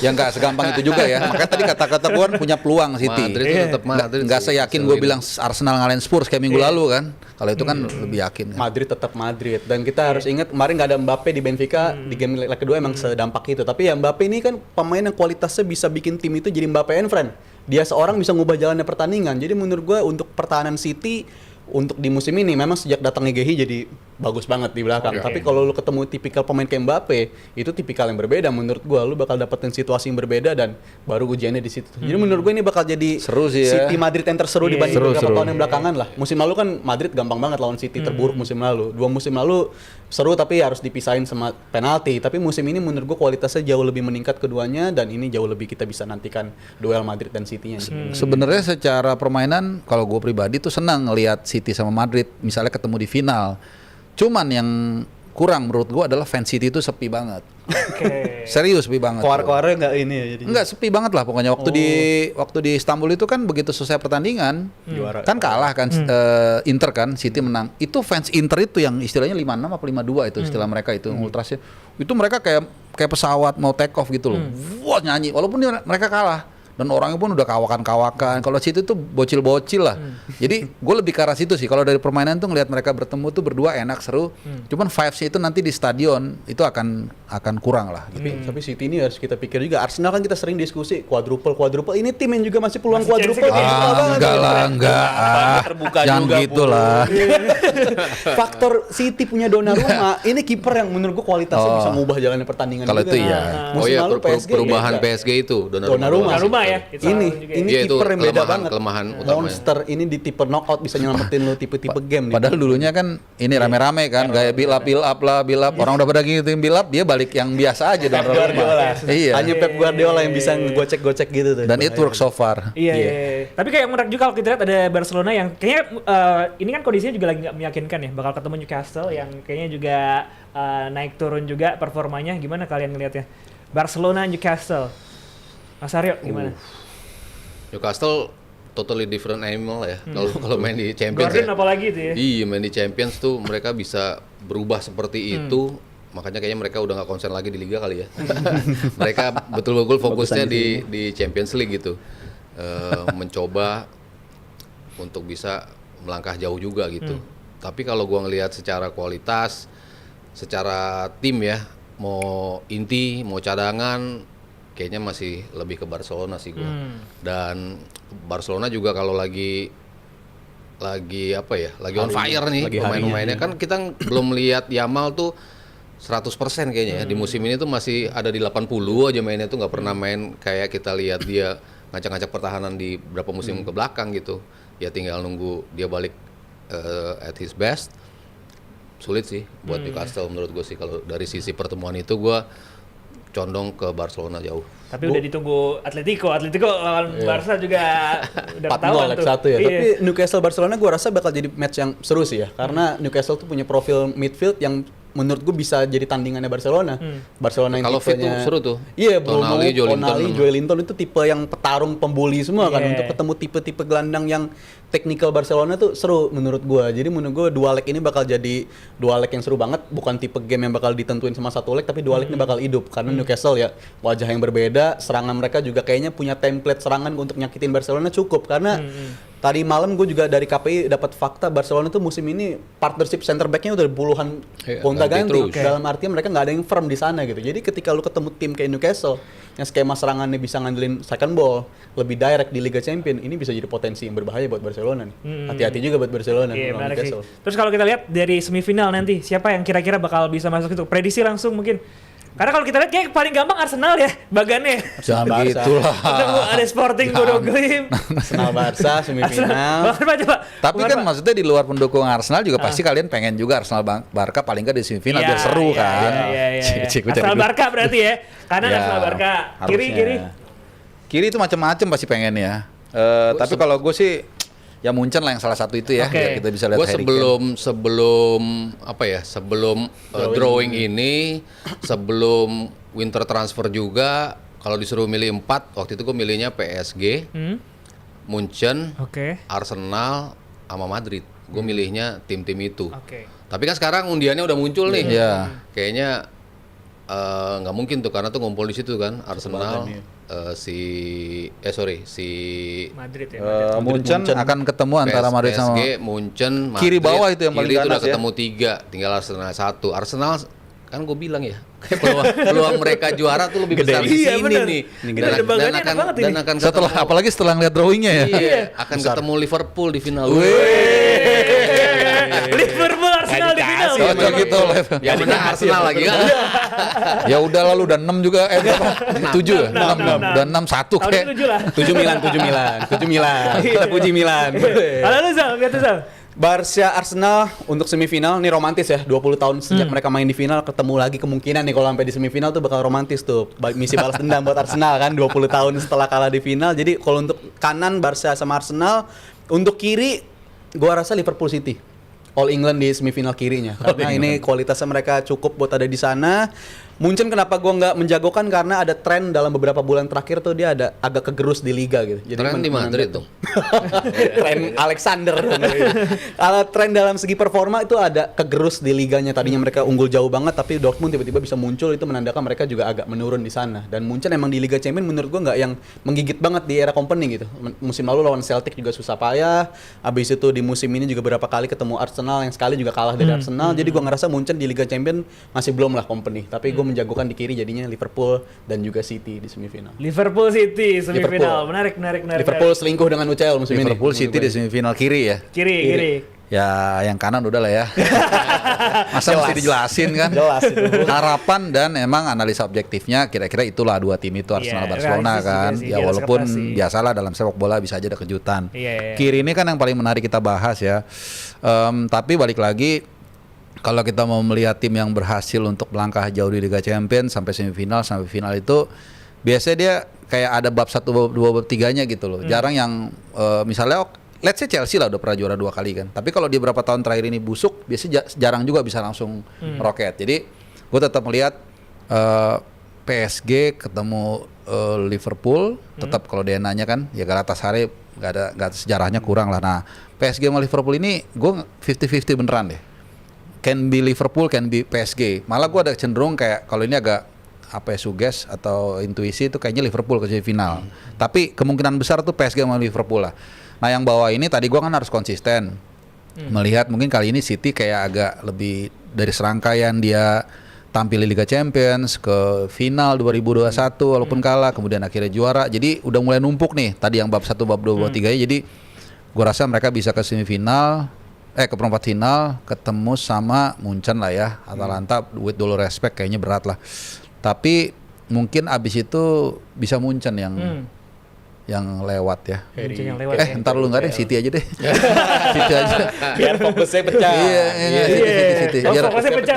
Ya nggak segampang itu juga ya. Makanya tadi kata-kata gue punya peluang City. Madrid itu tetap Madrid. Nggak seyakin gue bilang Arsenal ngalahin Spurs kayak minggu lalu kan. Kalau itu kan lebih yakin. Kan? Madrid tetap Madrid, dan kita harus ingat kemarin nggak ada Mbappe di Benfica di game leg kedua emang sedampak itu. Tapi ya Mbappe ini kan pemain yang kualitasnya bisa bikin tim itu jadi Mbappe and friend. Dia seorang bisa ngubah jalannya pertandingan. Jadi menurut gue untuk pertahanan City untuk di musim ini memang sejak datangnya Gehi jadi bagus banget di belakang. Tapi kalau lu ketemu tipikal pemain kayak Mbappe, itu tipikal yang berbeda menurut gua. Lu bakal dapetin situasi yang berbeda dan baru ujiannya di situ. Jadi menurut gua ini bakal jadi seru sih ya. City Madrid yang terseru dibanding beberapa tahun yang belakangan lah. Musim lalu kan Madrid gampang banget lawan City, terburuk musim lalu. 2 musim lalu seru tapi harus dipisahin sama penalti. Tapi musim ini menurut gua kualitasnya jauh lebih meningkat keduanya, dan ini jauh lebih kita bisa nantikan duel Madrid dan City-nya. Sebenarnya secara permainan kalau gue pribadi tuh senang ngelihat City sama Madrid misalnya ketemu di final. Cuman yang kurang menurut gue adalah fans City itu sepi banget. Serius sepi banget. Koar-koarnya nggak ini ya jadi. Enggak, sepi banget lah pokoknya waktu di Istanbul itu kan begitu selesai pertandingan Juara. kan kalah kan Inter kan, City menang. Itu fans Inter itu yang istilahnya 56 apa 52 itu istilah mereka itu ultrasnya. Itu mereka kayak pesawat mau take off gitu loh. Wah, nyanyi walaupun mereka kalah. Dan orangnya pun udah kawakan-kawakan. Kalau City tuh bocil-bocil lah. Jadi gue lebih ke arah situ sih. Kalau dari permainan tuh ngelihat mereka bertemu tuh berdua enak, seru. Cuman vibes-nya itu nanti di stadion itu akan kurang lah. Gitu. Tapi City ini harus kita pikir juga. Arsenal kan kita sering diskusi quadruple. Ini tim yang juga masih peluang Masih quadruple. Enggak. Terbuka Jangan juga, gitu lah. Faktor City punya Donnarumma, ini kiper yang menurut gua kualitasnya bisa ngubah jalannya pertandingan. Kalau juga. itu iya. Musim lalu PSG perubahan beda. PSG itu Donnarumma ya. Ini Iya, itu kiper yang beda banget. kelemahan utamanya. Monster ini di tipe knockout bisa nyelamatin lo tipe-tipe game. Padahal dulunya kan ini rame-rame kan, gaya build up orang udah pada ngikutin build up, dia balik yang biasa aja dan Guardiola. Iya. Hanya Pep Guardiola yang bisa ngegocek-gocek gitu tuh. Dan it works so far. Iya. Tapi kayak menarik juga kalau kita lihat ada Barcelona yang kayaknya ini kan kondisinya juga lagi nggak meyakinkan ya, bakal ketemu Newcastle yang kayaknya juga naik turun juga performanya. Gimana kalian ngelihatnya? Barcelona Newcastle. Mas Aryo gimana? Newcastle totally different animal ya. Kalau main di Champions Gordon ya. apalagi itu ya. Iya, main di Champions tuh mereka bisa berubah seperti itu. Makanya kayaknya mereka udah nggak konsen lagi di liga kali ya. Mereka betul-betul fokusnya di Champions League gitu. Mencoba untuk bisa melangkah jauh juga gitu. Tapi kalau gua ngelihat secara kualitas, secara tim ya, mau inti, mau cadangan, kayaknya masih lebih ke Barcelona sih gua. Dan Barcelona juga kalau lagi on fire nih pemain-pemainnya kan kita belum lihat Yamal tuh 100% kayaknya ya. Di musim ini tuh masih ada di 80 aja mainnya tuh, nggak pernah main kayak kita lihat dia ngacak-ngacak pertahanan di berapa musim ke belakang gitu. Ya tinggal nunggu dia balik at his best. Sulit sih buat Newcastle menurut gue sih. Kalau dari sisi pertemuan itu gue condong ke Barcelona jauh. Tapi udah ditunggu Atletico lawan Barca juga udah 4-0 ketahuan tuh. X1 ya. Iya. Tapi Newcastle Barcelona gue rasa bakal jadi match yang seru sih ya. Karena Newcastle tuh punya profil midfield yang menurut gue bisa jadi tandingannya Barcelona. Barcelona yang Kalau fit tuh tipenya seru tuh. Iya, Bruno, Tonali, Joelinton. Joelinton itu tipe yang petarung pembuli semua kan. Iya. Untuk ketemu tipe-tipe gelandang yang technical Barcelona tuh seru menurut gue. Jadi menurut gue dua leg ini bakal jadi dua leg yang seru banget. Bukan tipe game yang bakal ditentuin sama satu leg, tapi dua leg ini bakal hidup. Karena Newcastle ya wajah yang berbeda, serangan mereka juga kayaknya punya template serangan untuk nyakitin Barcelona cukup. Karena tadi malam gue juga dari KPI dapat fakta Barcelona tuh musim ini partnership center back-nya udah puluhan gonta-ganti. ganti terus. Dalam artian mereka nggak ada yang firm di sana gitu. Jadi ketika lu ketemu tim kayak Newcastle yang skema serangannya bisa ngandelin second ball, lebih direct di Liga Champions, ini bisa jadi potensi yang berbahaya buat Barcelona nih. Hati-hati juga buat Barcelona Iya, lawan menarik sih. Newcastle. Terus kalau kita lihat dari semifinal nanti, siapa yang kira-kira bakal bisa masuk itu? Prediksi langsung mungkin. Karena kalau kita lihat kayak paling gampang Arsenal ya, bagannya. Jangan Barca. begitulah. Ketemu ada Sporting Bodo Glimt. Arsenal Barca semifinal. Coba. Tapi kan maksudnya di luar pendukung Arsenal juga pasti kalian pengen juga Arsenal Barca paling nggak di semifinal biar seru kan. Iya. Cik, gua cari Arsenal dulu. Barca berarti ya. Kanan Ya, Arsenal Barca, kiri. harusnya. Kiri itu macam-macam pasti pengen ya. Tapi kalau gue sih ya Munchen lah yang salah satu itu ya. Oke. Ya, kita bisa lihat Gue Harry Kane. sebelum drawing ini, sebelum winter transfer juga, kalau disuruh milih 4, waktu itu gue milihnya PSG, Munchen, Oke. Arsenal, sama Madrid. Gue milihnya tim-tim itu. Oke. Tapi kan sekarang undiannya udah muncul nih. Iya. Kayaknya nggak mungkin tuh karena tuh ngumpul di situ kan Arsenal, si Madrid ya. Munchen akan ketemu antara Madrid sama PSG, Munchen, Madrid. Kiri bawah itu yang paling kiri itu udah ganas ya. ketemu 3, tinggal Arsenal 1. Arsenal kan gue bilang ya, peluang mereka juara tuh lebih besar di Iya, sini bener. nih. Ini debatannya enak banget ini. akan setelah ketemu, apalagi setelah ngeliat drawingnya ya. iya, akan ketemu Liverpool di final. Liverpool Arsenal di final. dikasih. Cocok gitu. Ya mana Arsenal lagi kan? Ya udah lalu udah 6 juga berapa? 7 ya? 6. Udah 6-1 Tahun kayak. ini 7 lah. 7 Milan. Kita puji Milan. Halo lu Zal, lihat tuh Zal. Barca Arsenal untuk semifinal ini romantis ya. 20 tahun sejak mereka main di final ketemu lagi kemungkinan nih kalau sampai di semifinal tuh bakal romantis tuh. Misi balas dendam buat Arsenal kan 20 tahun setelah kalah di final. Jadi kalau untuk kanan Barca sama Arsenal, untuk kiri gua rasa Liverpool City. All England di semifinal kirinya karena ini kualitasnya mereka cukup buat ada di sana. Munchen kenapa gua nggak menjagokan karena ada tren dalam beberapa bulan terakhir tuh dia ada agak kegerus di liga gitu. Tren di Madrid dong. Tren Alexander. Kalau tren dalam segi performa itu ada kegerus di liganya. Tadinya mereka unggul jauh banget tapi Dortmund tiba-tiba bisa muncul, itu menandakan mereka juga agak menurun di sana. Dan Munchen emang di Liga Champions menurut gua nggak yang menggigit banget di era Kompany gitu. Musim lalu lawan Celtic juga susah payah. Habis itu di musim ini juga berapa kali ketemu Arsenal yang sekali juga kalah dari Arsenal. Jadi gua ngerasa Munchen di Liga Champions masih belum lah Kompany. Tapi gua menjagokan di kiri jadinya Liverpool dan juga City di semifinal. Liverpool City semifinal. Liverpool. Menarik. Liverpool selingkuh dengan UCL musim ini. Liverpool City di semifinal kiri ya. Kiri. Ya yang kanan udah lah ya. Masa mesti dijelasin kan? Jelas itu. Harapan dan emang analisa objektifnya kira-kira itulah dua tim itu Arsenal Iya, Barcelona realistis kan. juga sih, Ya di atas walaupun kertas sih. biasalah dalam sepak bola bisa aja ada kejutan. Iya. Kiri ini kan yang paling menarik kita bahas ya. Tapi balik lagi kalau kita mau melihat tim yang berhasil untuk melangkah jauh di Liga Champions sampai semifinal sampai final itu biasanya dia kayak ada bab 1, bab 2, bab 3-nya gitu loh. Jarang yang misalnya let's say Chelsea lah udah pernah juara 2 kali kan. Tapi kalau di beberapa tahun terakhir ini busuk, biasanya jarang juga bisa langsung roket. Jadi gue tetap melihat PSG ketemu Liverpool, tetap kalau DNA-nya kan ya Galatasaray nggak ada sejarahnya kurang lah. Nah PSG sama Liverpool ini gue 50-50 beneran deh. Can be Liverpool, can be PSG. Malah gue ada cenderung kayak kalau ini agak apa ya suges atau intuisi itu kayaknya Liverpool ke semifinal. Tapi kemungkinan besar tuh PSG sama Liverpool lah. Nah yang bawah ini tadi gue kan harus konsisten melihat mungkin kali ini City kayak agak lebih dari serangkaian dia tampil di Liga Champions ke final 2021 walaupun kalah kemudian akhirnya juara. Jadi udah mulai numpuk nih tadi yang bab 1, bab 2, bab 3 ya. Jadi gue rasa mereka bisa ke semifinal ke perempat final ketemu sama Munchen lah ya. Atalanta with dulu respect kayaknya berat lah. Tapi mungkin abis itu bisa Munchen yang lewat ya. Munchen yang lewat ya. Ntar lu nggak deh, City aja deh. City aja. Biar fokusnya pecah. Iya, City. Oh, Biar fokusnya pecah.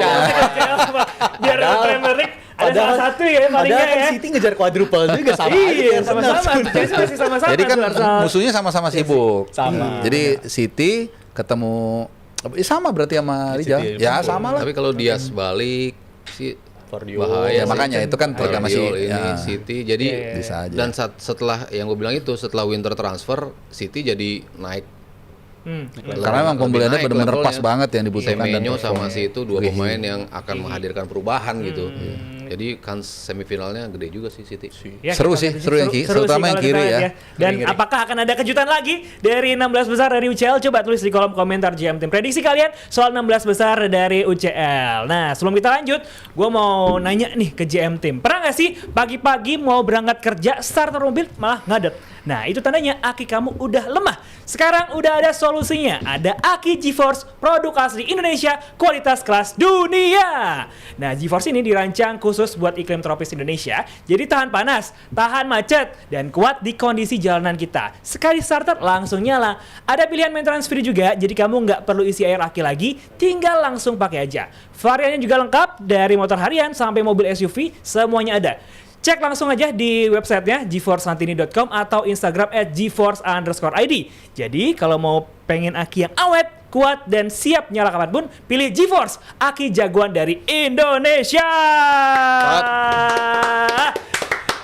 Biar Premier League Ada salah satu ya palingnya padahal kan ya. City ngejar quadruple juga sama aja. Iya, Arsenal. sama-sama. Chelsea masih sama-sama. Jadi kan tuh Arsenal. musuhnya sama-sama sibuk. Sama. Jadi City ketemu sama berarti sama Rijal. City, Ya betul. sama lah. Tapi kalau Diaz balik sih Guardiola. bahaya. Ya sih. makanya itu kan program masih Guardiola ini ya, City jadi bisa aja. dan setelah yang gue bilang itu setelah winter transfer City jadi naik. Karena memang Lebih pembeliannya naik benar-benar pas levelnya. banget yang dibutuhkan dan Semenyo perform. sama si itu dua pemain yang akan menghadirkan perubahan gitu. Jadi kan semifinalnya gede juga sih City. Ya, Seru kita sih, lihat seru yang kiri, sih terutama kalau yang kita kiri lihat ya. Dan apakah akan ada kejutan lagi dari 16 besar dari UCL? Coba tulis di kolom komentar GM Team. Prediksi kalian soal 16 besar dari UCL. Nah, sebelum kita lanjut, gue mau nanya nih ke GM Team. Pernah nggak sih pagi-pagi mau berangkat kerja, starter mobil malah ngadet? Nah, itu tandanya aki kamu udah lemah. Sekarang udah ada solusinya. Ada Aki GeForce, produk asli Indonesia, kualitas kelas dunia. Nah, GeForce ini dirancang khusus buat iklim tropis Indonesia. Jadi tahan panas, tahan macet, dan kuat di kondisi jalanan kita. Sekali starter langsung nyala. Ada pilihan maintenance free juga, jadi kamu nggak perlu isi air aki lagi, tinggal langsung pakai aja. Variannya juga lengkap, dari motor harian sampai mobil SUV, semuanya ada. Cek langsung aja di websitenya geforcesantini.com atau Instagram @geforce_id. Jadi kalau mau pengen aki yang awet, kuat, dan siap nyala kapanpun, pilih GeForce, aki jagoan dari Indonesia.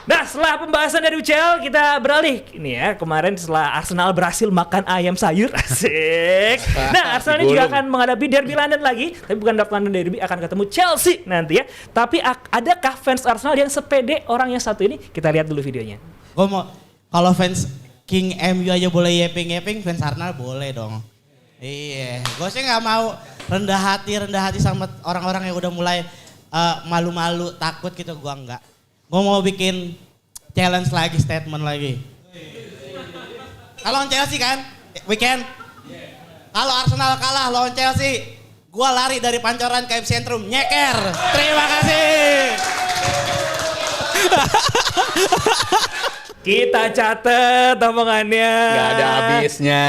Nah, setelah pembahasan dari UCL, kita beralih. Ini ya, kemarin setelah Arsenal berhasil makan ayam sayur, asik. Nah, Arsenal ini juga akan menghadapi Derby London lagi. Tapi bukan London Derby, akan ketemu Chelsea nanti ya. Tapi adakah fans Arsenal yang sepede orang yang satu ini? Kita lihat dulu videonya. Gue mau, kalau fans King MU aja boleh yeping-yeping, fans Arsenal boleh dong. Iya, gue sih nggak mau rendah hati sama orang-orang yang udah mulai malu-malu, takut gitu, gue enggak. Gue mau bikin challenge lagi, statement lagi. Kalau lawan Chelsea kan, weekend. Kalau Arsenal kalah lawan Chelsea, gue lari dari Pancoran ke Epicentrum, nyeker. Terima kasih. Kita catet omongannya. Gak ada habisnya,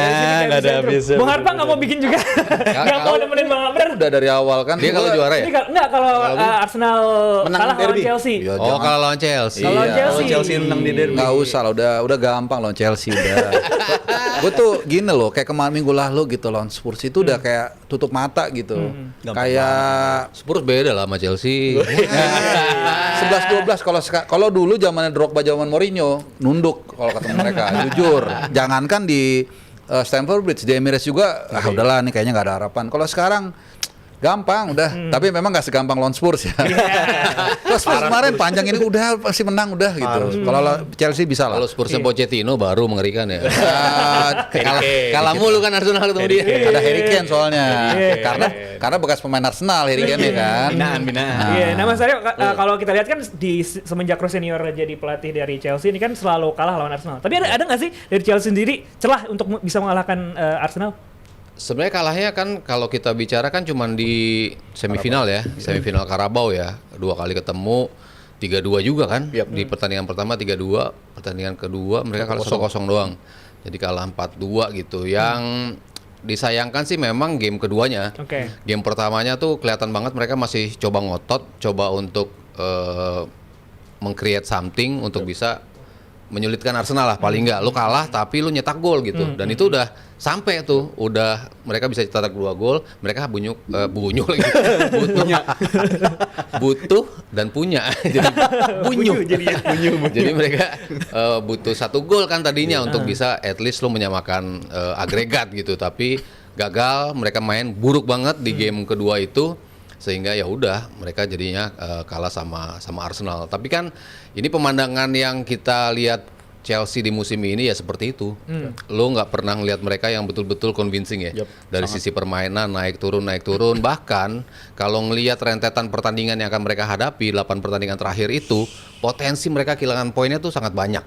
gak ada habisnya. Bung Harpa nggak mau bikin juga. Nggak mau nemenin Bang Amr. Udah dari awal kan. Dia kalau juara ya? Enggak, kalau Arsenal Menang kalah lawan derby. Chelsea. Ya, Oh, jangan. kalau lawan Chelsea. Kalau lawan Iya. Chelsea. Kalau Chelsea menang di derby. Nggak usah lah, udah gampang lawan Chelsea udah. Gue tuh gini loh, kayak kemarin minggu lalu gitu lawan Spurs itu udah kayak tutup mata gitu. Gampang Kayak Spurs beda lah sama Chelsea. 11-12 kalau dulu zamannya Drogba, zaman Mourinho nunduk kalau ketemu mereka, jujur. Jangankan di Stamford Bridge, di Emirates juga udahlah nih kayaknya nggak ada harapan. Kalau sekarang gampang udah, tapi memang nggak segampang lawan Spurs ya. Kalau Spurs kemarin panjang ini udah pasti menang udah gitu. Kalau Chelsea bisa lah. Kalau Spursnya Pochettino baru mengerikan ya. Kalah Kalah mulu kan Arsenal ketemu dia. ada Harry Kane soalnya. Karena bekas pemain Arsenal Harry Kane ya kan. Binaan. Iya, nah Mas Aryo, kalau kita lihat kan di semenjak Rose senior jadi pelatih dari Chelsea ini kan selalu kalah lawan Arsenal. Tapi ada nggak sih dari Chelsea sendiri celah untuk bisa mengalahkan Arsenal? Sebenarnya kalahnya kan kalau kita bicara kan cuman di semifinal ya, semifinal Carabao ya. 2 kali ketemu 3-2 juga kan. Di pertandingan pertama 3-2, pertandingan kedua mereka kalah 1-0 doang. Jadi kalah 4-2 gitu. Yang disayangkan sih memang game keduanya. Oke. Game pertamanya tuh kelihatan banget mereka masih coba ngotot, coba untuk meng-create something untuk bisa menyulitkan Arsenal lah, paling enggak lu kalah tapi lu nyetak gol gitu. Dan itu udah sampai tuh, udah mereka bisa cetak 2 gol, mereka bunyuk lagi. butuh dan punya. Jadi bunyuk. Jadi mereka butuh 1 gol kan tadinya untuk bisa at least lu menyamakan agregat gitu, tapi gagal, mereka main buruk banget di game kedua itu. Sehingga ya udah mereka jadinya kalah sama Arsenal. Tapi kan ini pemandangan yang kita lihat Chelsea di musim ini ya seperti itu. Lo nggak pernah ngelihat mereka yang betul-betul convincing ya. Dari sisi permainan naik turun. Bahkan kalau ngelihat rentetan pertandingan yang akan mereka hadapi 8 pertandingan terakhir itu, potensi mereka kehilangan poinnya tuh sangat banyak.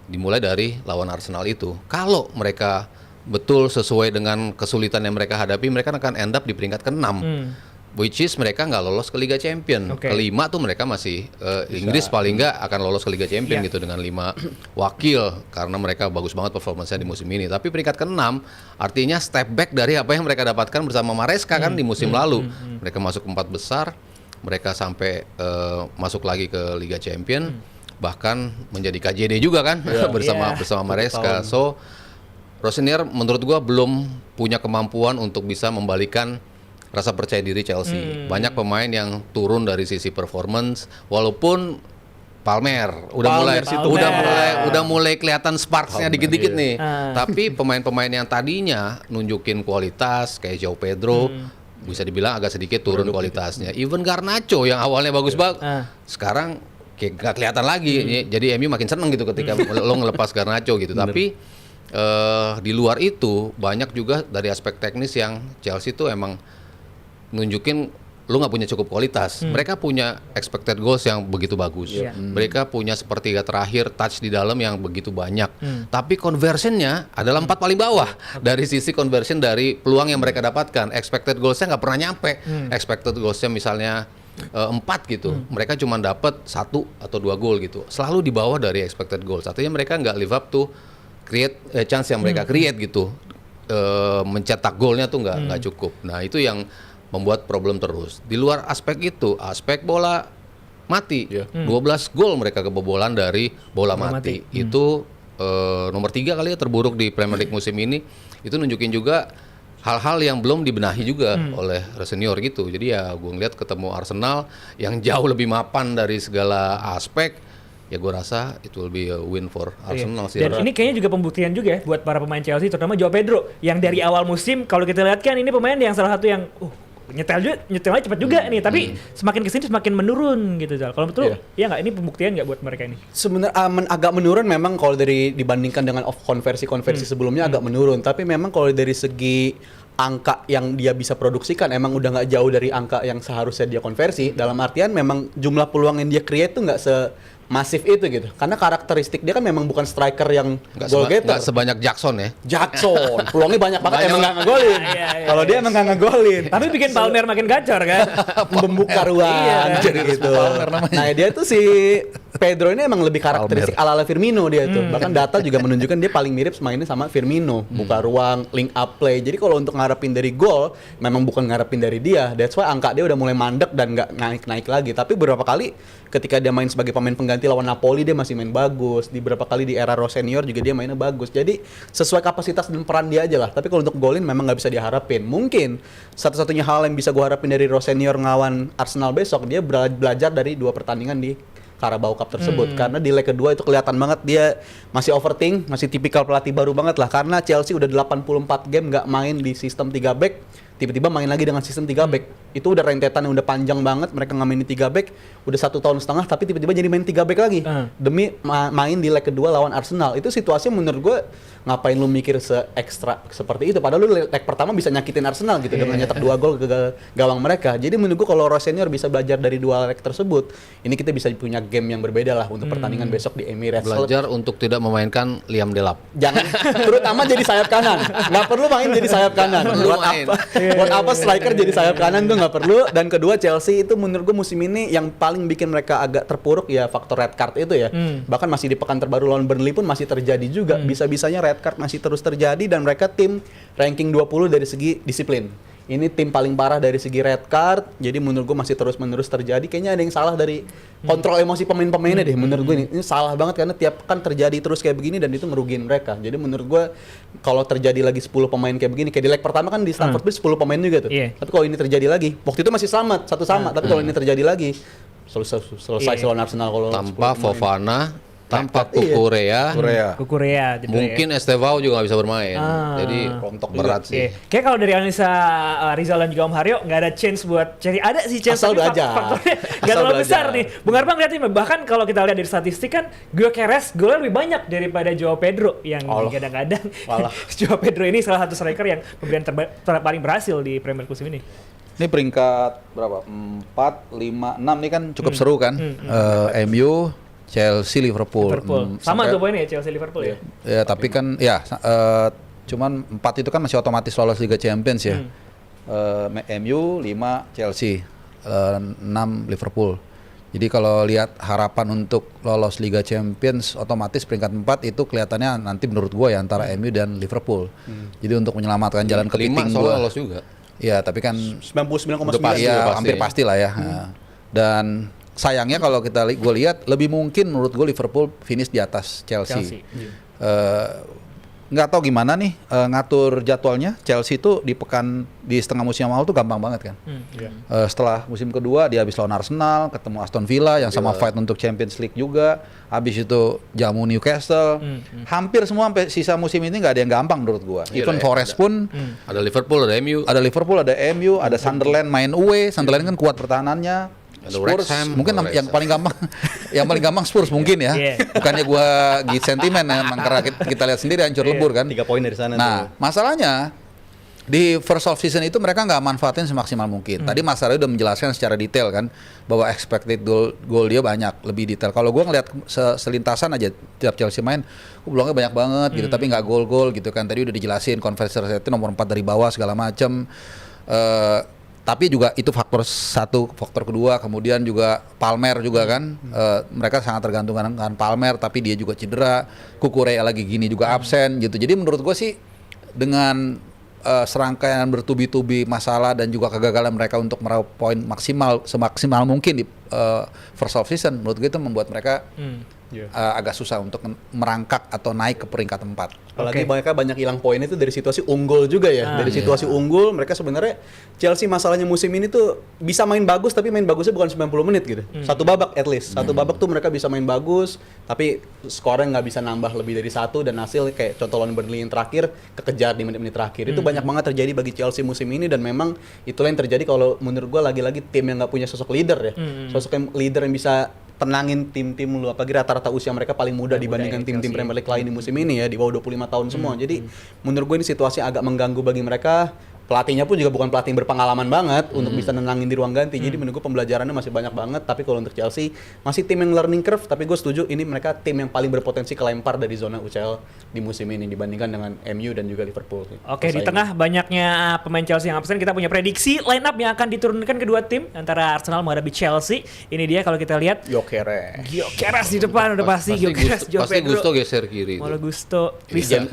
Dimulai dari lawan Arsenal itu. Kalau mereka betul sesuai dengan kesulitan yang mereka hadapi, mereka akan end up di peringkat ke-6. Which is mereka nggak lolos ke Liga Champion. Kelima tuh mereka masih Inggris paling nggak akan lolos ke Liga Champion gitu dengan 5 wakil karena mereka bagus banget performanya di musim ini. Tapi peringkat ke-6 artinya step back dari apa yang mereka dapatkan bersama Maresca kan di musim lalu. Mereka masuk 4 besar mereka sampai masuk lagi ke Liga Champion, bahkan menjadi KJD juga kan bersama Maresca. So Rosenior menurut gua belum punya kemampuan untuk bisa membalikan rasa percaya diri Chelsea. Banyak pemain yang turun dari sisi performance, walaupun Palmer udah mulai kelihatan sparksnya dikit-dikit nih. Tapi pemain-pemain yang tadinya nunjukin kualitas kayak João Pedro bisa dibilang agak sedikit turun kualitasnya. Even Garnacho yang awalnya bagus banget, sekarang kayak gak kelihatan lagi. Jadi MU makin seneng gitu ketika lo ngelepas Garnacho gitu. Tapi di luar itu banyak juga dari aspek teknis yang Chelsea tuh emang nunjukin lu nggak punya cukup kualitas. Mereka punya expected goals yang begitu bagus. Mereka punya sepertiga terakhir touch di dalam yang begitu banyak. Tapi conversionnya adalah 4 paling bawah dari sisi conversion dari peluang yang mereka dapatkan. Expected goalsnya nggak pernah nyampe. Expected goalsnya misalnya 4 gitu. Mereka cuma dapat 1 atau 2 gol gitu. Selalu di bawah dari expected goals. Artinya mereka nggak live up to create chance yang mereka create gitu. Mencetak golnya tuh nggak cukup. Nah itu yang membuat problem terus. Di luar aspek itu, aspek bola mati. 12 gol mereka kebobolan dari bola mati. Itu nomor 3 kali ya terburuk di Premier League musim ini. Itu nunjukin juga hal-hal yang belum dibenahi juga oleh Rosenior gitu. Jadi ya gue ngeliat ketemu Arsenal yang jauh lebih mapan dari segala aspek. Ya gue rasa itu will be a win for Arsenal sih. Dan ini kayaknya juga pembuktian juga ya buat para pemain Chelsea, terutama João Pedro yang dari awal musim kalau kita lihat kan ini pemain yang salah satu yang nyetelnya cepat juga nih, tapi semakin kesini semakin menurun gitu Zal. Kalau betul, ya nggak, ini pembuktian nggak buat mereka ini? Sebenarnya agak menurun memang kalau dibandingkan dengan konversi sebelumnya agak menurun. Tapi memang kalau dari segi angka yang dia bisa produksikan emang udah nggak jauh dari angka yang seharusnya dia konversi. Dalam artian memang jumlah peluang yang dia create tuh nggak masif itu gitu. Karena karakteristik dia kan memang bukan striker yang goal getter. Nggak sebanyak Jackson ya. Jackson, peluangnya banyak banget, emang nggak ngegolin. Kalau dia emang nggak ngegolin. Tapi bikin Palmer makin gacor kan. Membuka ruang gitu. Nah dia tuh si Pedro ini emang lebih karakteristik ala-ala Firmino dia tuh. Bahkan data juga menunjukkan dia paling mirip mainnya sama Firmino. Buka ruang, link up play. Jadi kalau untuk ngarepin dari gol, memang bukan ngarepin dari dia. That's why angka dia udah mulai mandek dan nggak naik-naik lagi. Tapi beberapa kali ketika dia main sebagai pemain pengganti lawan Napoli, dia masih main bagus. Di beberapa kali di era Rosenior juga dia mainnya bagus. Jadi sesuai kapasitas dan peran dia aja lah. Tapi kalau untuk golin memang nggak bisa diharapin. Mungkin satu-satunya hal yang bisa gue harapin dari Rosenior ngelawan Arsenal besok, dia belajar dari 2 pertandingan di Carabao Cup tersebut. Karena di leg kedua itu kelihatan banget dia masih overthink, masih tipikal pelatih baru banget lah. Karena Chelsea udah 84 game nggak main di sistem 3 back, tiba-tiba main lagi dengan sistem 3 back. Itu udah rentetan yang udah panjang banget, mereka nggak main di 3 back udah 1 tahun setengah, tapi tiba-tiba jadi main 3 back lagi demi main di leg kedua lawan Arsenal. Itu situasi menurut gue, ngapain lu mikir se-ekstra seperti itu, padahal lu leg pertama bisa nyakitin Arsenal gitu dengan nyetak 2 gol ke gawang mereka. Jadi menurut gue kalau Rosenior bisa belajar dari 2 leg tersebut, ini kita bisa punya game yang berbeda lah untuk pertandingan besok di Emirates. Belajar untuk tidak memainkan Liam Delap. Jangan, terutama jadi sayap kanan. Nggak perlu main jadi sayap kanan. Buat apa striker jadi sayap kanan tuh nggak perlu. Dan kedua, Chelsea itu menurut gue musim ini yang paling bikin mereka agak terpuruk ya faktor red card itu ya. Bahkan masih di pekan terbaru lawan Burnley pun masih terjadi juga. Bisa-bisanya red card masih terus terjadi dan mereka tim ranking 20 dari segi disiplin. Ini tim paling parah dari segi red card. Jadi menurut gue masih terus-menerus terjadi. Kayaknya ada yang salah dari kontrol emosi pemain-pemainnya deh. Menurut gue ini salah banget karena tiap pekan terjadi terus kayak begini dan itu merugiin mereka. Jadi menurut gue kalau terjadi lagi 10 pemain kayak begini, kayak di leg pertama kan di Stamford Bridge 10 pemain juga tuh. Tapi kalau ini terjadi lagi, waktu itu masih selamat satu sama. Tapi kalau ini terjadi lagi, selesai lawan Arsenal kalau Tanpa Fofana, tanpa Kukurea, mungkin Estevao juga nggak bisa bermain. Jadi rontok berat sih. Kayak kalau dari analisa Rizal dan juga Om Haryo nggak ada chance buat cari, ada sih chance, asal tapi faktornya nggak terlalu besar nih. Bung Arbang lihatnya bahkan kalau kita lihat dari statistik kan, Gyökeres golnya lebih banyak daripada João Pedro yang kadang-kadang. João Pedro ini salah satu striker yang pemberian paling berhasil di Premier League musim ini. Ini peringkat berapa? 4, 5, 6 ini kan cukup seru kan. MU, Chelsea, Liverpool. Sama tuh poinnya Chelsea Liverpool ya. Ya, tapi kan ya cuman 4 itu kan masih otomatis lolos Liga Champions ya. MU 5 Chelsea, 6 Liverpool. Jadi kalau lihat harapan untuk lolos Liga Champions otomatis peringkat 4 itu kelihatannya nanti menurut gua ya antara MU dan Liverpool. Jadi untuk menyelamatkan jalan kepiting gua lolos juga. Ya, tapi kan 99,9 ya, hampir pasti lah ya. Dan sayangnya kalau gue lihat lebih mungkin menurut gue Liverpool finish di atas Chelsea. Nggak tahu gimana nih ngatur jadwalnya. Chelsea itu di setengah musim awal tuh gampang banget kan. Setelah musim kedua dia habis lawan Arsenal, ketemu Aston Villa yang sama fight untuk Champions League juga. Habis itu jamu Newcastle. Hampir semua sampai sisa musim ini nggak ada yang gampang menurut gua. Even Forest pun ada Liverpool, ada MU. Ada Liverpool, ada MU, ada Sunderland main away. Sunderland kan kuat pertahanannya. Ada Spurs Wrexham, mungkin Wrexham. yang paling gampang yang paling gampang Spurs mungkin ya. Bukannya gua gitu sentimen ya, emang karena kita lihat sendiri hancur lebur kan. 3 poin dari sana Nah, tuh. masalahnya di first off season itu mereka nggak manfaatin semaksimal mungkin. Tadi Mas Arya udah menjelaskan secara detail kan bahwa expected goal dia banyak, lebih detail. Kalau gua ngelihat selintasan aja tiap Chelsea main, peluangnya banyak banget gitu, tapi nggak gol-gol gitu kan. Tadi udah dijelasin conversion rate nomor 4 dari bawah segala macam. Tapi juga itu faktor satu, faktor kedua, kemudian juga Palmer juga kan, mereka sangat tergantung dengan Palmer, tapi dia juga cedera, Kukurea lagi gini juga absen gitu. Jadi menurut gue sih dengan serangkaian bertubi-tubi masalah dan juga kegagalan mereka untuk meraup poin semaksimal mungkin di first off season, menurut gue itu membuat mereka agak susah untuk merangkak atau naik ke peringkat 4. Apalagi mereka banyak hilang poin itu dari situasi unggul juga ya. Dari situasi unggul mereka sebenarnya Chelsea masalahnya musim ini tuh bisa main bagus tapi main bagusnya bukan 90 menit gitu. Satu babak at least. Satu babak tuh mereka bisa main bagus tapi skornya nggak bisa nambah lebih dari 1 dan hasil kayak contoh lawan Burnley yang terakhir kekejar di menit-menit terakhir. Itu banyak banget terjadi bagi Chelsea musim ini dan memang itulah yang terjadi kalau menurut gua lagi-lagi tim yang nggak punya sosok leader ya. Sosok yang leader yang bisa tenangin tim-tim lu, apalagi rata-rata usia mereka paling muda dibandingkan tim-tim Premier League lain di musim ini ya, di bawah 25 tahun semua. Jadi menurut gue ini situasi agak mengganggu bagi mereka. Pelatihnya pun juga bukan pelatih yang berpengalaman banget untuk bisa nenangin di ruang ganti. Jadi menurut gue pembelajarannya masih banyak banget. Tapi kalau untuk Chelsea masih tim yang learning curve. Tapi gue setuju ini mereka tim yang paling berpotensi kelempar dari zona UCL di musim ini dibandingkan dengan MU dan juga Liverpool. Oke, di tengah banyaknya pemain Chelsea yang absen, kita punya prediksi line up yang akan diturunkan kedua tim antara Arsenal menghadapi Chelsea. Ini dia kalau kita lihat Gyökeres di depan udah pasti Gyökeres, Joao Pasti Pedro. Gusto geser kiri. Malah Gusto.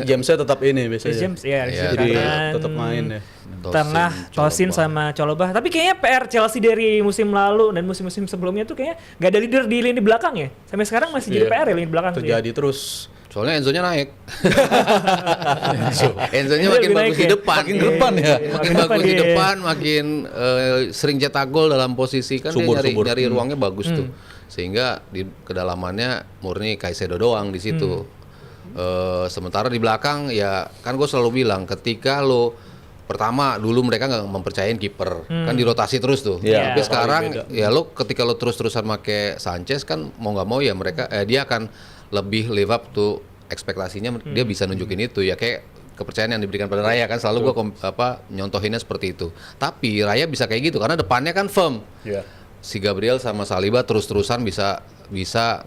Jamesnya tetap ini biasanya. James ya, Jadi tetap main ya. Tengah Tosin sama Chalobah. Tapi kayaknya PR Chelsea dari musim lalu dan musim-musim sebelumnya tuh kayaknya nggak ada leader di lini belakang ya. Sampai sekarang masih jadi PR ya lini belakang. Terjadi terus. Soalnya Enzo-nya naik. Enzo-nya makin Lebih bagus naik di ya? depan. Makin ke depan ya? Makin bagus di depan, makin sering cetak gol dalam posisi kan Subur. dia nyari ruangnya bagus tuh. Sehingga di kedalamannya murni Caicedo doang di situ. Sementara di belakang ya kan gue selalu bilang ketika lo pertama dulu mereka nggak mempercayain kiper kan dirotasi terus tuh. Iya, Tapi sekarang beda. ya lo ketika lo terus-terusan make Sanchez kan mau nggak mau ya mereka dia akan lebih live up tuh ekspektasinya dia bisa nunjukin itu ya kayak kepercayaan yang diberikan pada Raya kan selalu gue nyontohinnya seperti itu. Tapi Raya bisa kayak gitu karena depannya kan firm. Iya. Si Gabriel sama Saliba terus-terusan bisa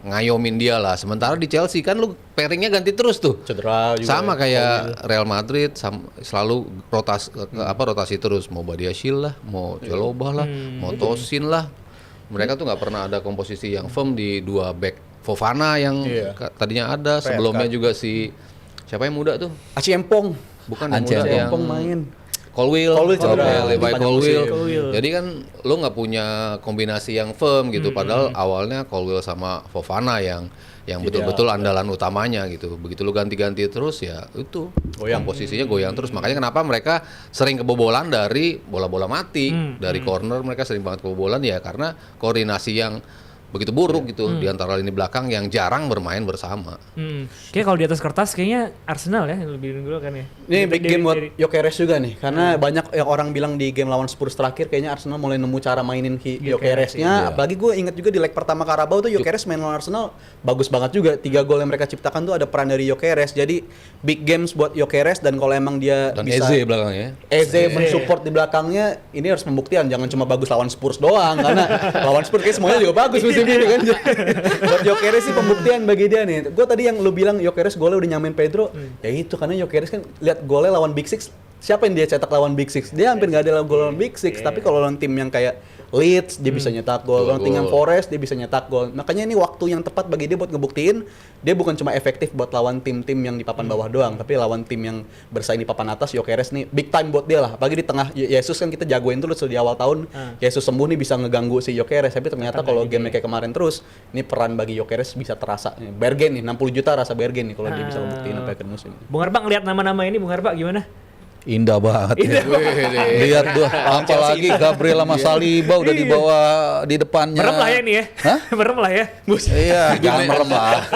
ngayomin dia lah. Sementara di Chelsea kan lu pairingnya ganti terus tuh. Cedera juga. Sama kayak Real Madrid selalu rotasi terus. Mau Badiashile lah, mau Chalobah lah, mau Tosin lah. Mereka tuh nggak pernah ada komposisi yang firm di dua back. Fofana yang tadinya ada, sebelumnya juga si siapa yang muda tuh? Aci Empong. Bukan yang Anche muda yang Empong main. Colwill cedera. Levi Panjang Colwill. musim. Jadi kan lo nggak punya kombinasi yang firm gitu. Padahal awalnya Colwill sama Fofana yang betul-betul andalan utamanya gitu. Begitu lo ganti-ganti terus ya itu posisinya goyang terus. Makanya kenapa mereka sering kebobolan dari bola-bola mati, dari corner mereka sering banget kebobolan ya karena koordinasi yang begitu buruk gitu di antara lini belakang yang jarang bermain bersama. Kayaknya kalau di atas kertas kayaknya Arsenal ya yang lebih dulu kan ya. Ini big game buat Gyökeres juga nih, karena banyak yang orang bilang di game lawan Spurs terakhir kayaknya Arsenal mulai nemu cara mainin Gyökeresnya. Apalagi gue inget juga di leg pertama Carabao tuh Gyökeres main lawan Arsenal bagus banget juga. 3 gol yang mereka ciptakan tuh ada peran dari Gyökeres. Jadi big games buat Gyökeres dan kalau emang dia Dan bisa Eze belakangnya. Eze mensupport di belakangnya, ini harus pembuktian, jangan cuma bagus lawan Spurs doang karena lawan Spurs kayak semuanya juga bagus musim ini kan. Buat Gyökeres sih pembuktian bagi dia nih. Gue tadi yang lu bilang Gyökeres golnya udah nyamain Pedro, ya itu karena Gyökeres kan lihat golnya lawan Big Six, siapa yang dia cetak lawan Big Six? Dia hampir nggak ada gol lawan Big Six, tapi kalau lawan tim yang kayak Leeds dia bisa nyetak gol, Dua Nottingham gol. Forest dia bisa nyetak gol. Makanya ini waktu yang tepat bagi dia buat ngebuktiin dia bukan cuma efektif buat lawan tim-tim yang di papan bawah doang, tapi lawan tim yang bersaing di papan atas. Gyökeres nih big time buat dia lah. Apalagi di tengah Yesus kan kita jagoin tuh di awal tahun. Yesus sembuh nih bisa ngeganggu si Gyökeres, tapi ternyata kalau game kayak kemarin terus, ini peran bagi Gyökeres bisa terasa. Bergen nih 60 juta rasa Bergen nih kalau dia bisa ngebuktiin sampai akhir musim. Bung Arba ngeliat nama-nama ini, Bung Arba gimana? Indah banget. Ya. Lihat tuh, apalagi Gabriel sama Saliba udah dibawa di depannya. Merem lah ya ini ya. Hah? Merem lah ya. Iya, jangan merem lah.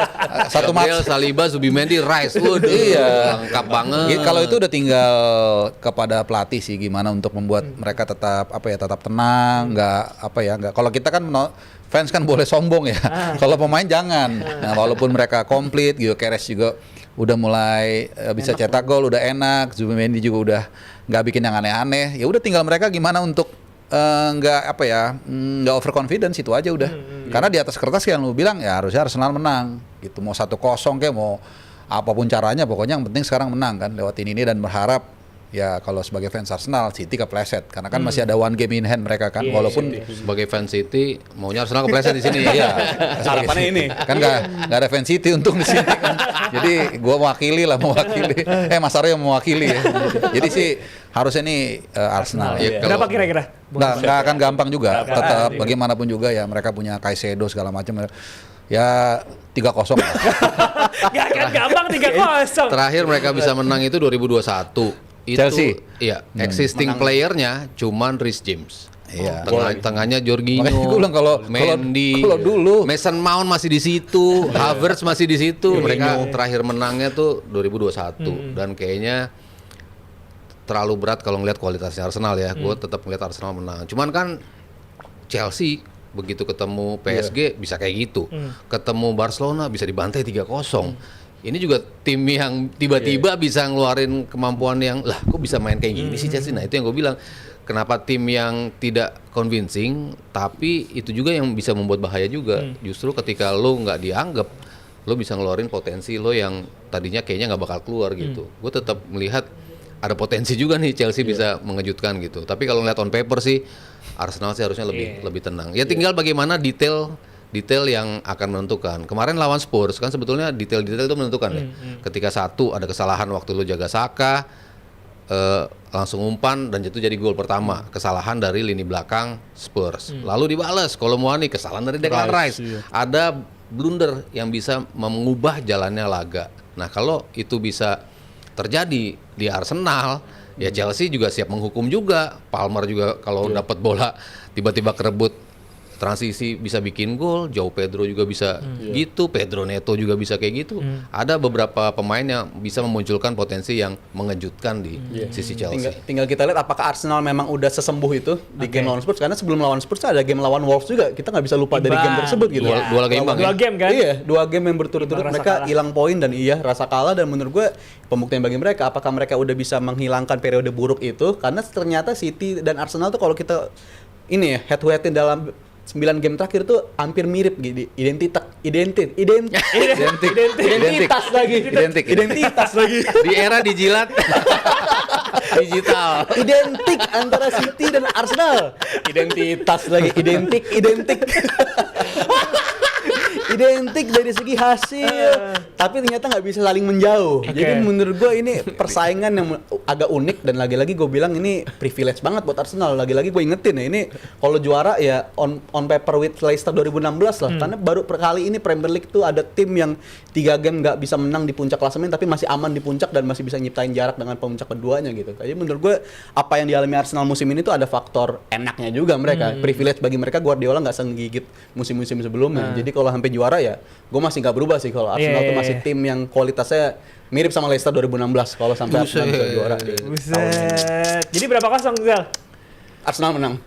Satu Gabriel, match. Saliba, Zubimendi, Rice. Waduh, Iya. lengkap banget. Kalau itu udah tinggal kepada pelatih sih gimana untuk membuat mereka tetap tetap tenang, nggak. Kalau kita kan fans kan boleh sombong ya. Kalau pemain jangan. Nah, walaupun mereka komplit, Gyökeres juga udah mulai bisa cetak gol, udah enak. Zubimendi juga udah nggak bikin yang aneh-aneh. Ya udah tinggal mereka gimana untuk nggak overconfidence itu aja udah. Karena di atas kertas yang lu bilang ya harusnya Arsenal menang. Gitu mau 1-0 kayak mau apapun caranya, pokoknya yang penting sekarang menang kan lewatin ini dan berharap ya kalau sebagai fans Arsenal City kepleset karena kan masih ada one game in hand mereka kan, walaupun Sebagai fans City maunya Arsenal kepleset di sini. iya Harapannya ini. kan nggak ada fan City untung di sini kan. Jadi gua mewakili Mas Aryo yang mewakili ya. Jadi sih harusnya ini Arsenal Iya. Berapa kira-kira? nggak akan gampang juga, tetap bagaimanapun juga ya mereka punya Caicedo segala macam ya 3-0 lah. Gak akan gampang 3-0. Terakhir mereka bisa menang itu 2021. Itu Chelsea? iya, existing playernya cuman Reece James. Iya. Tengahnya Jorginho, Makanya gua bilang kalau Mendy, dulu Mason Mount masih di situ, Havertz masih di situ. Mereka terakhir menangnya tuh 2021 dan kayaknya terlalu berat kalau ngelihat kualitasnya Arsenal ya. Gue tetap ngelihat Arsenal menang. Cuman kan Chelsea begitu ketemu PSG bisa kayak gitu. Ketemu Barcelona bisa dibantai 3-0. Ini juga tim yang tiba-tiba bisa ngeluarin kemampuan yang lah kok bisa main kayak gini sih Chelsea. Nah itu yang gue bilang kenapa tim yang tidak convincing tapi itu juga yang bisa membuat bahaya juga. Justru ketika lo nggak dianggap lo bisa ngeluarin potensi lo yang tadinya kayaknya nggak bakal keluar gitu. Gue tetap melihat ada potensi juga nih Chelsea bisa mengejutkan gitu. Tapi kalau ngeliat on paper sih Arsenal sih harusnya lebih tenang. Ya tinggal bagaimana detail yang akan menentukan. Kemarin lawan Spurs kan sebetulnya detail itu menentukan ya. Ketika satu ada kesalahan waktu lo jaga Saka, langsung umpan dan itu jadi gol pertama. Kesalahan dari lini belakang Spurs. Lalu dibalas Kolomuani, kesalahan dari Declan Rice. Ada blunder yang bisa mengubah jalannya laga. Nah kalau itu bisa terjadi di Arsenal, ya Chelsea juga siap menghukum juga. Palmer juga kalau dapat bola tiba-tiba kerebut transisi bisa bikin gol, João Pedro juga bisa gitu, Pedro Neto juga bisa kayak gitu. Ada beberapa pemain yang bisa memunculkan potensi yang mengejutkan di sisi Chelsea. Tinggal kita lihat apakah Arsenal memang udah sesembuh itu di game lawan Spurs, karena sebelum lawan Spurs ada game lawan Wolves juga, kita nggak bisa lupa dari game tersebut gitu. Dua laga imbang ya? 2 game kan? Iya, 2 game yang berturut-turut Imbang, rasa mereka kalah. hilang poin dan rasa kalah, dan menurut gue pembuktian bagi mereka apakah mereka udah bisa menghilangkan periode buruk itu, karena ternyata City dan Arsenal tuh kalau kita ini ya head to headin dalam 9 game terakhir tuh hampir mirip gitu, identitas lagi. Di era digital. Identik antara City dan Arsenal. Identitas lagi, identik. Identik dari segi hasil, tapi ternyata nggak bisa saling menjauh. Jadi menurut gue ini persaingan yang agak unik, dan lagi-lagi gue bilang ini privilege banget buat Arsenal. Lagi-lagi gue ingetin ya, ini kalau juara ya on paper with Leicester 2016 lah, karena baru kali ini Premier League tuh ada tim yang 3 game nggak bisa menang di puncak klasemen tapi masih aman di puncak dan masih bisa nyiptain jarak dengan pemuncak keduanya gitu. Jadi menurut gue apa yang dialami Arsenal musim ini tuh ada faktor enaknya juga mereka. Privilege bagi mereka, Guardiola nggak senggigit musim-musim sebelumnya. Jadi kalau sampai juara ya gue masih nggak berubah sih kalau Arsenal tuh masih tim yang kualitasnya mirip sama Leicester 2016 kalau sampai Arsenal bisa juara di tahun ini. Buset. Jadi berapa kosong Zal? Arsenal menang.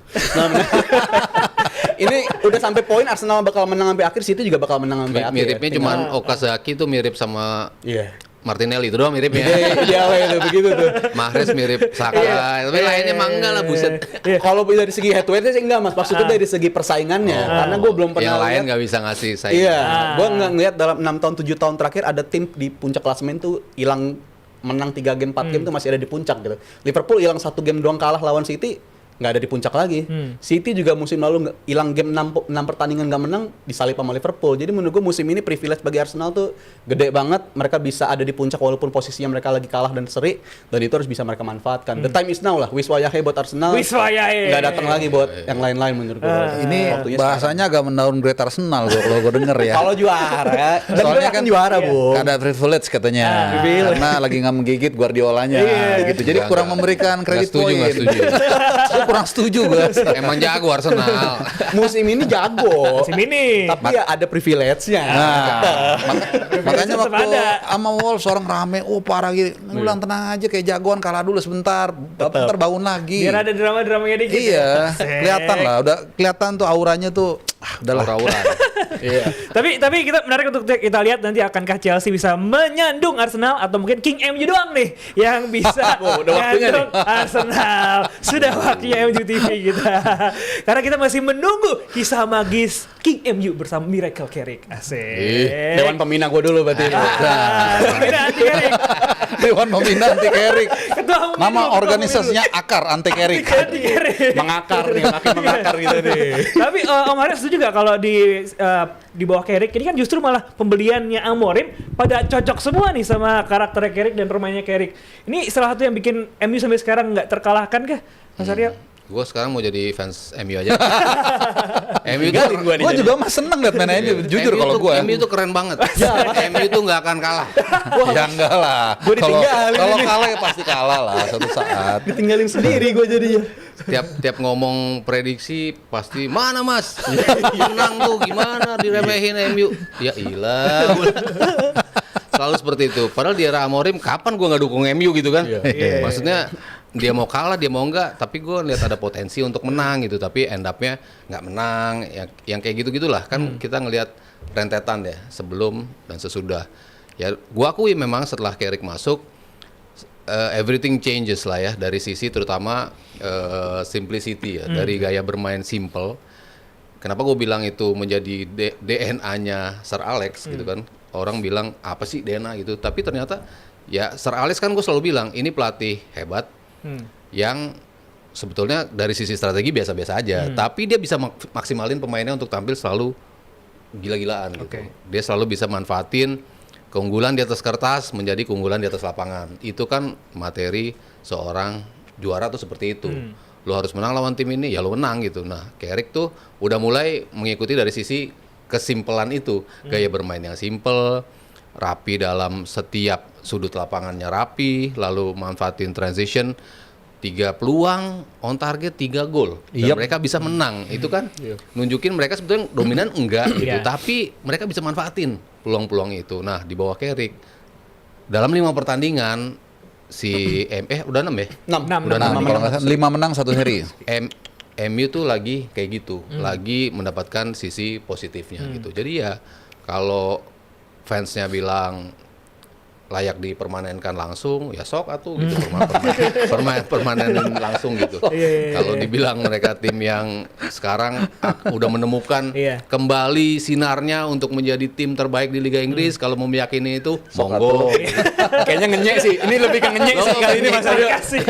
Ini udah sampai poin Arsenal bakal menang sampai akhir, City juga bakal menang sampai akhir. Miripnya ya. cuman Okazaki tuh mirip sama Iya. Martinelli itu doang miripnya. Iya itu begitu tuh. Mahrez mirip Saka, tapi lainnya mah enggak lah buset. Kalau dari segi head to head sih enggak Mas, maksudnya dari segi persaingannya. Karena gue belum pernah Yang lain lihat. nggak bisa ngasih saing. Iya, gue nggak ngeliat dalam 6 tahun 7 tahun terakhir ada tim di puncak klasemen tuh hilang menang 3 game 4 game tuh masih ada di puncak gitu. Liverpool hilang 1 game doang kalah lawan City, nggak ada di puncak lagi. City juga musim lalu hilang game 6 pertandingan nggak menang, disalip sama Liverpool. Jadi menurut gue musim ini privilege bagi Arsenal tuh gede banget. Mereka bisa ada di puncak walaupun posisinya mereka lagi kalah dan seri, dan itu harus bisa mereka manfaatkan. The time is now lah. Wiswayahe buat Arsenal. Wiswayahe. Nggak datang lagi buat yang lain-lain menurut gue. Ini bahasanya agak mendowngrade Arsenal kalau gue denger ya. Kalau juara, dan Soalnya gue kan juara, Bu. ada privilege katanya. Karena lagi nggak menggigit Guardiolanya gitu. Jadi kurang memberikan kredit poin. Nggak setuju. Gue kurang setuju gue. Emang jago Arsenal. Musim ini jago. Musim ini. Tapi ya ada privilege-nya. Makanya Tetap waktu ada. sama Wolves orang rame, parah gitu. Bilang tenang aja kayak jagoan, kalah dulu sebentar, ntar bangun lagi. Biar ada drama-dramanya dikit. Iya, Asik. kelihatan lah, udah kelihatan tuh auranya tuh, udahlah. Aura-aura. Iya. Tapi kita menarik untuk kita lihat nanti akankah Chelsea bisa menyandung Arsenal atau mungkin King MU doang nih yang bisa Udah waktunya menyandung Arsenal. Sudah waktunya MU TV kita. Karena kita masih menunggu kisah magis King MU bersama Miracle Carrick. Asik. Dewan pembina gue dulu berarti. Pembina anti Carrick. Dewan Pembina Anti Carrick. Ketua Pemilu, Nama Ketua organisasinya Akar Anti Carrick. Anti Carrick. Mengakar nih, makin mengakar gitu nih. Tapi Om Arya setuju gak kalau di bawah Carrick ini kan justru malah pembeliannya Amorim pada cocok semua nih sama karakternya Carrick dan permainnya Carrick. Ini salah satu yang bikin MU sampai sekarang nggak terkalahkan kah, Mas Arya? Gue sekarang mau jadi fans MU aja. MU itu Gue juga mah seneng liat main ini, jujur kalau gue. MU itu keren banget. MU itu nggak akan kalah. Ya enggak lah. Gua ditinggalin Kalau ini. kalah ya pasti kalah lah suatu saat. Ditinggalin sendiri gue jadinya. Tiap ngomong prediksi pasti mana mas? Menang tuh gimana diremehin MU? Ya ilah. Selalu seperti itu. Padahal di era Amorim kapan gue nggak dukung MU gitu kan? Maksudnya dia mau kalah, dia mau enggak, tapi gue lihat ada potensi untuk menang gitu, tapi end up-nya nggak menang, yang kayak gitu-gitulah kan. Kita ngelihat rentetan ya, sebelum dan sesudah. Ya, gue akui memang setelah Carrick masuk, everything changes lah ya, dari sisi terutama simplicity ya, dari gaya bermain simple. Kenapa gue bilang itu menjadi DNA-nya Sir Alex gitu kan? Orang bilang apa sih DNA gitu, tapi ternyata ya Sir Alex kan gue selalu bilang ini pelatih hebat. Yang sebetulnya dari sisi strategi biasa-biasa aja, tapi dia bisa maksimalin pemainnya untuk tampil selalu gila-gilaan gitu. Dia selalu bisa manfaatin keunggulan di atas kertas menjadi keunggulan di atas lapangan. Itu kan materi seorang juara tuh seperti itu. Lo harus menang lawan tim ini, ya lo menang gitu. Nah, Carrick tuh udah mulai mengikuti dari sisi kesimpelan itu, gaya bermain yang simple, rapi dalam setiap sudut lapangannya rapi, lalu manfaatin transition, 3 peluang on target 3 gol dan mereka bisa menang. Itu kan nunjukin mereka sebetulnya dominan enggak gitu, tapi mereka bisa manfaatin peluang-peluang itu. Nah, di bawah Carrick dalam 5 pertandingan si udah 6 ya? 6. Udah 6. Kalau nggak salah 5 menang 1 seri. MU tuh lagi kayak gitu, lagi mendapatkan sisi positifnya gitu. Jadi ya kalau fansnya bilang layak dipermanenkan langsung, ya sok atuh gitu, permanenin langsung gitu. Kalau dibilang mereka tim yang sekarang udah menemukan kembali sinarnya untuk menjadi tim terbaik di Liga Inggris, kalau mau meyakini itu monggo. Kayaknya ngenyek sih. Ini lebih ke ngenyek sih kali ini Mas Aryo.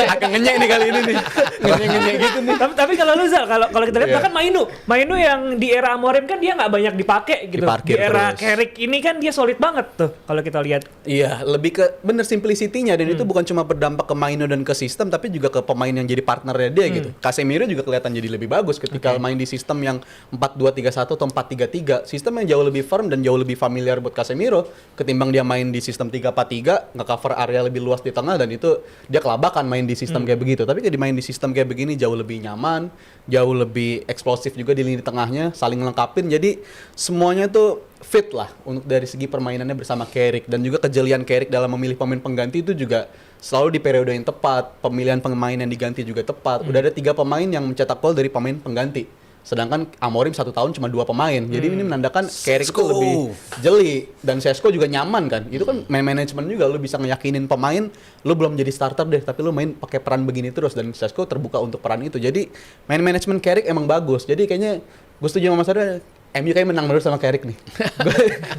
Agak ngenyek nih kali ini nih. Ngenyek gitu nih. Tapi kalau lu Zal, kalau kita lihat bahkan Mainu yang di era Amorim kan dia nggak banyak dipakai gitu. Diparkir Di era terus. Carrick ini kan dia solid banget tuh kalau kita lihat. Iya, lebih ke bener simplicity-nya, dan itu bukan cuma berdampak ke Maino dan ke sistem, tapi juga ke pemain yang jadi partnernya dia gitu. Casemiro juga kelihatan jadi lebih bagus ketika main di sistem yang 4-2-3-1 atau 4-3-3. Sistem yang jauh lebih firm dan jauh lebih familiar buat Casemiro ketimbang dia main di sistem 3-4-3, nge-cover area lebih luas di tengah, dan itu dia kelabakan main di sistem kayak begitu. Tapi kalau dimain di sistem kayak begini jauh lebih nyaman, jauh lebih eksplosif juga di lini tengahnya, saling lengkapin. Jadi semuanya tuh fit lah untuk dari segi permainannya bersama Carrick, dan juga kejelian Carrick dalam memilih pemain pengganti itu juga selalu di periode yang tepat. Pemilihan pemain yang diganti juga tepat. Udah ada 3 pemain yang mencetak gol dari pemain pengganti, sedangkan Amorim 1 tahun cuma 2 pemain. Jadi ini menandakan Carrick itu lebih jeli, dan Sesko juga nyaman kan. Itu kan main manajemen juga, lu bisa ngeyakinin pemain lu belum jadi starter deh, tapi lu main pakai peran begini terus, dan Sesko terbuka untuk peran itu. Jadi main manajemen Carrick emang bagus. Jadi kayaknya gue setuju sama Mas Arya, MU kayak menang terus sama Carrick nih.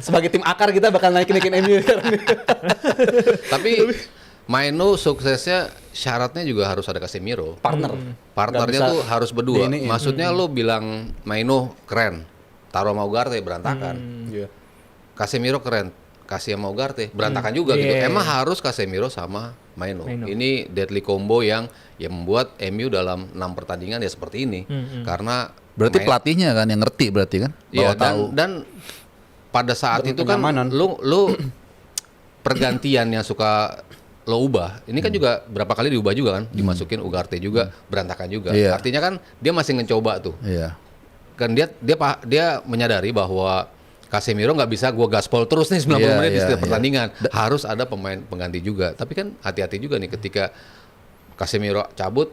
Sebagai tim akar kita bakal naikin MU sekarang nih. Tapi Maino suksesnya syaratnya juga harus ada Casemiro. Partner. Partnernya Nggak tuh bisa harus berdua. diiniin. Maksudnya lu bilang Maino keren, taruh sama Ugarte berantakan. Iya. Casemiro keren, kasih sama Ugarte berantakan juga gitu. Yeah. Emang harus Casemiro sama Maino. Maino. Ini deadly combo yang membuat MU dalam 6 pertandingan ya seperti ini. Karena Berarti pelatihnya kan yang ngerti berarti kan? Iya, Bahwa tahu. dan pada saat itu kan Kenyamanan. lu pergantian yang suka lo ubah. Ini kan juga berapa kali diubah juga kan, dimasukin Ugarte juga berantakan juga. Iya. Artinya kan dia masih mencoba tuh. Iya. Kan dia menyadari bahwa Casemiro nggak bisa gua gaspol terus nih 90 Iya, menit di iya, setiap iya. pertandingan. Harus ada pemain pengganti juga. Tapi kan hati-hati juga nih ketika Casemiro cabut,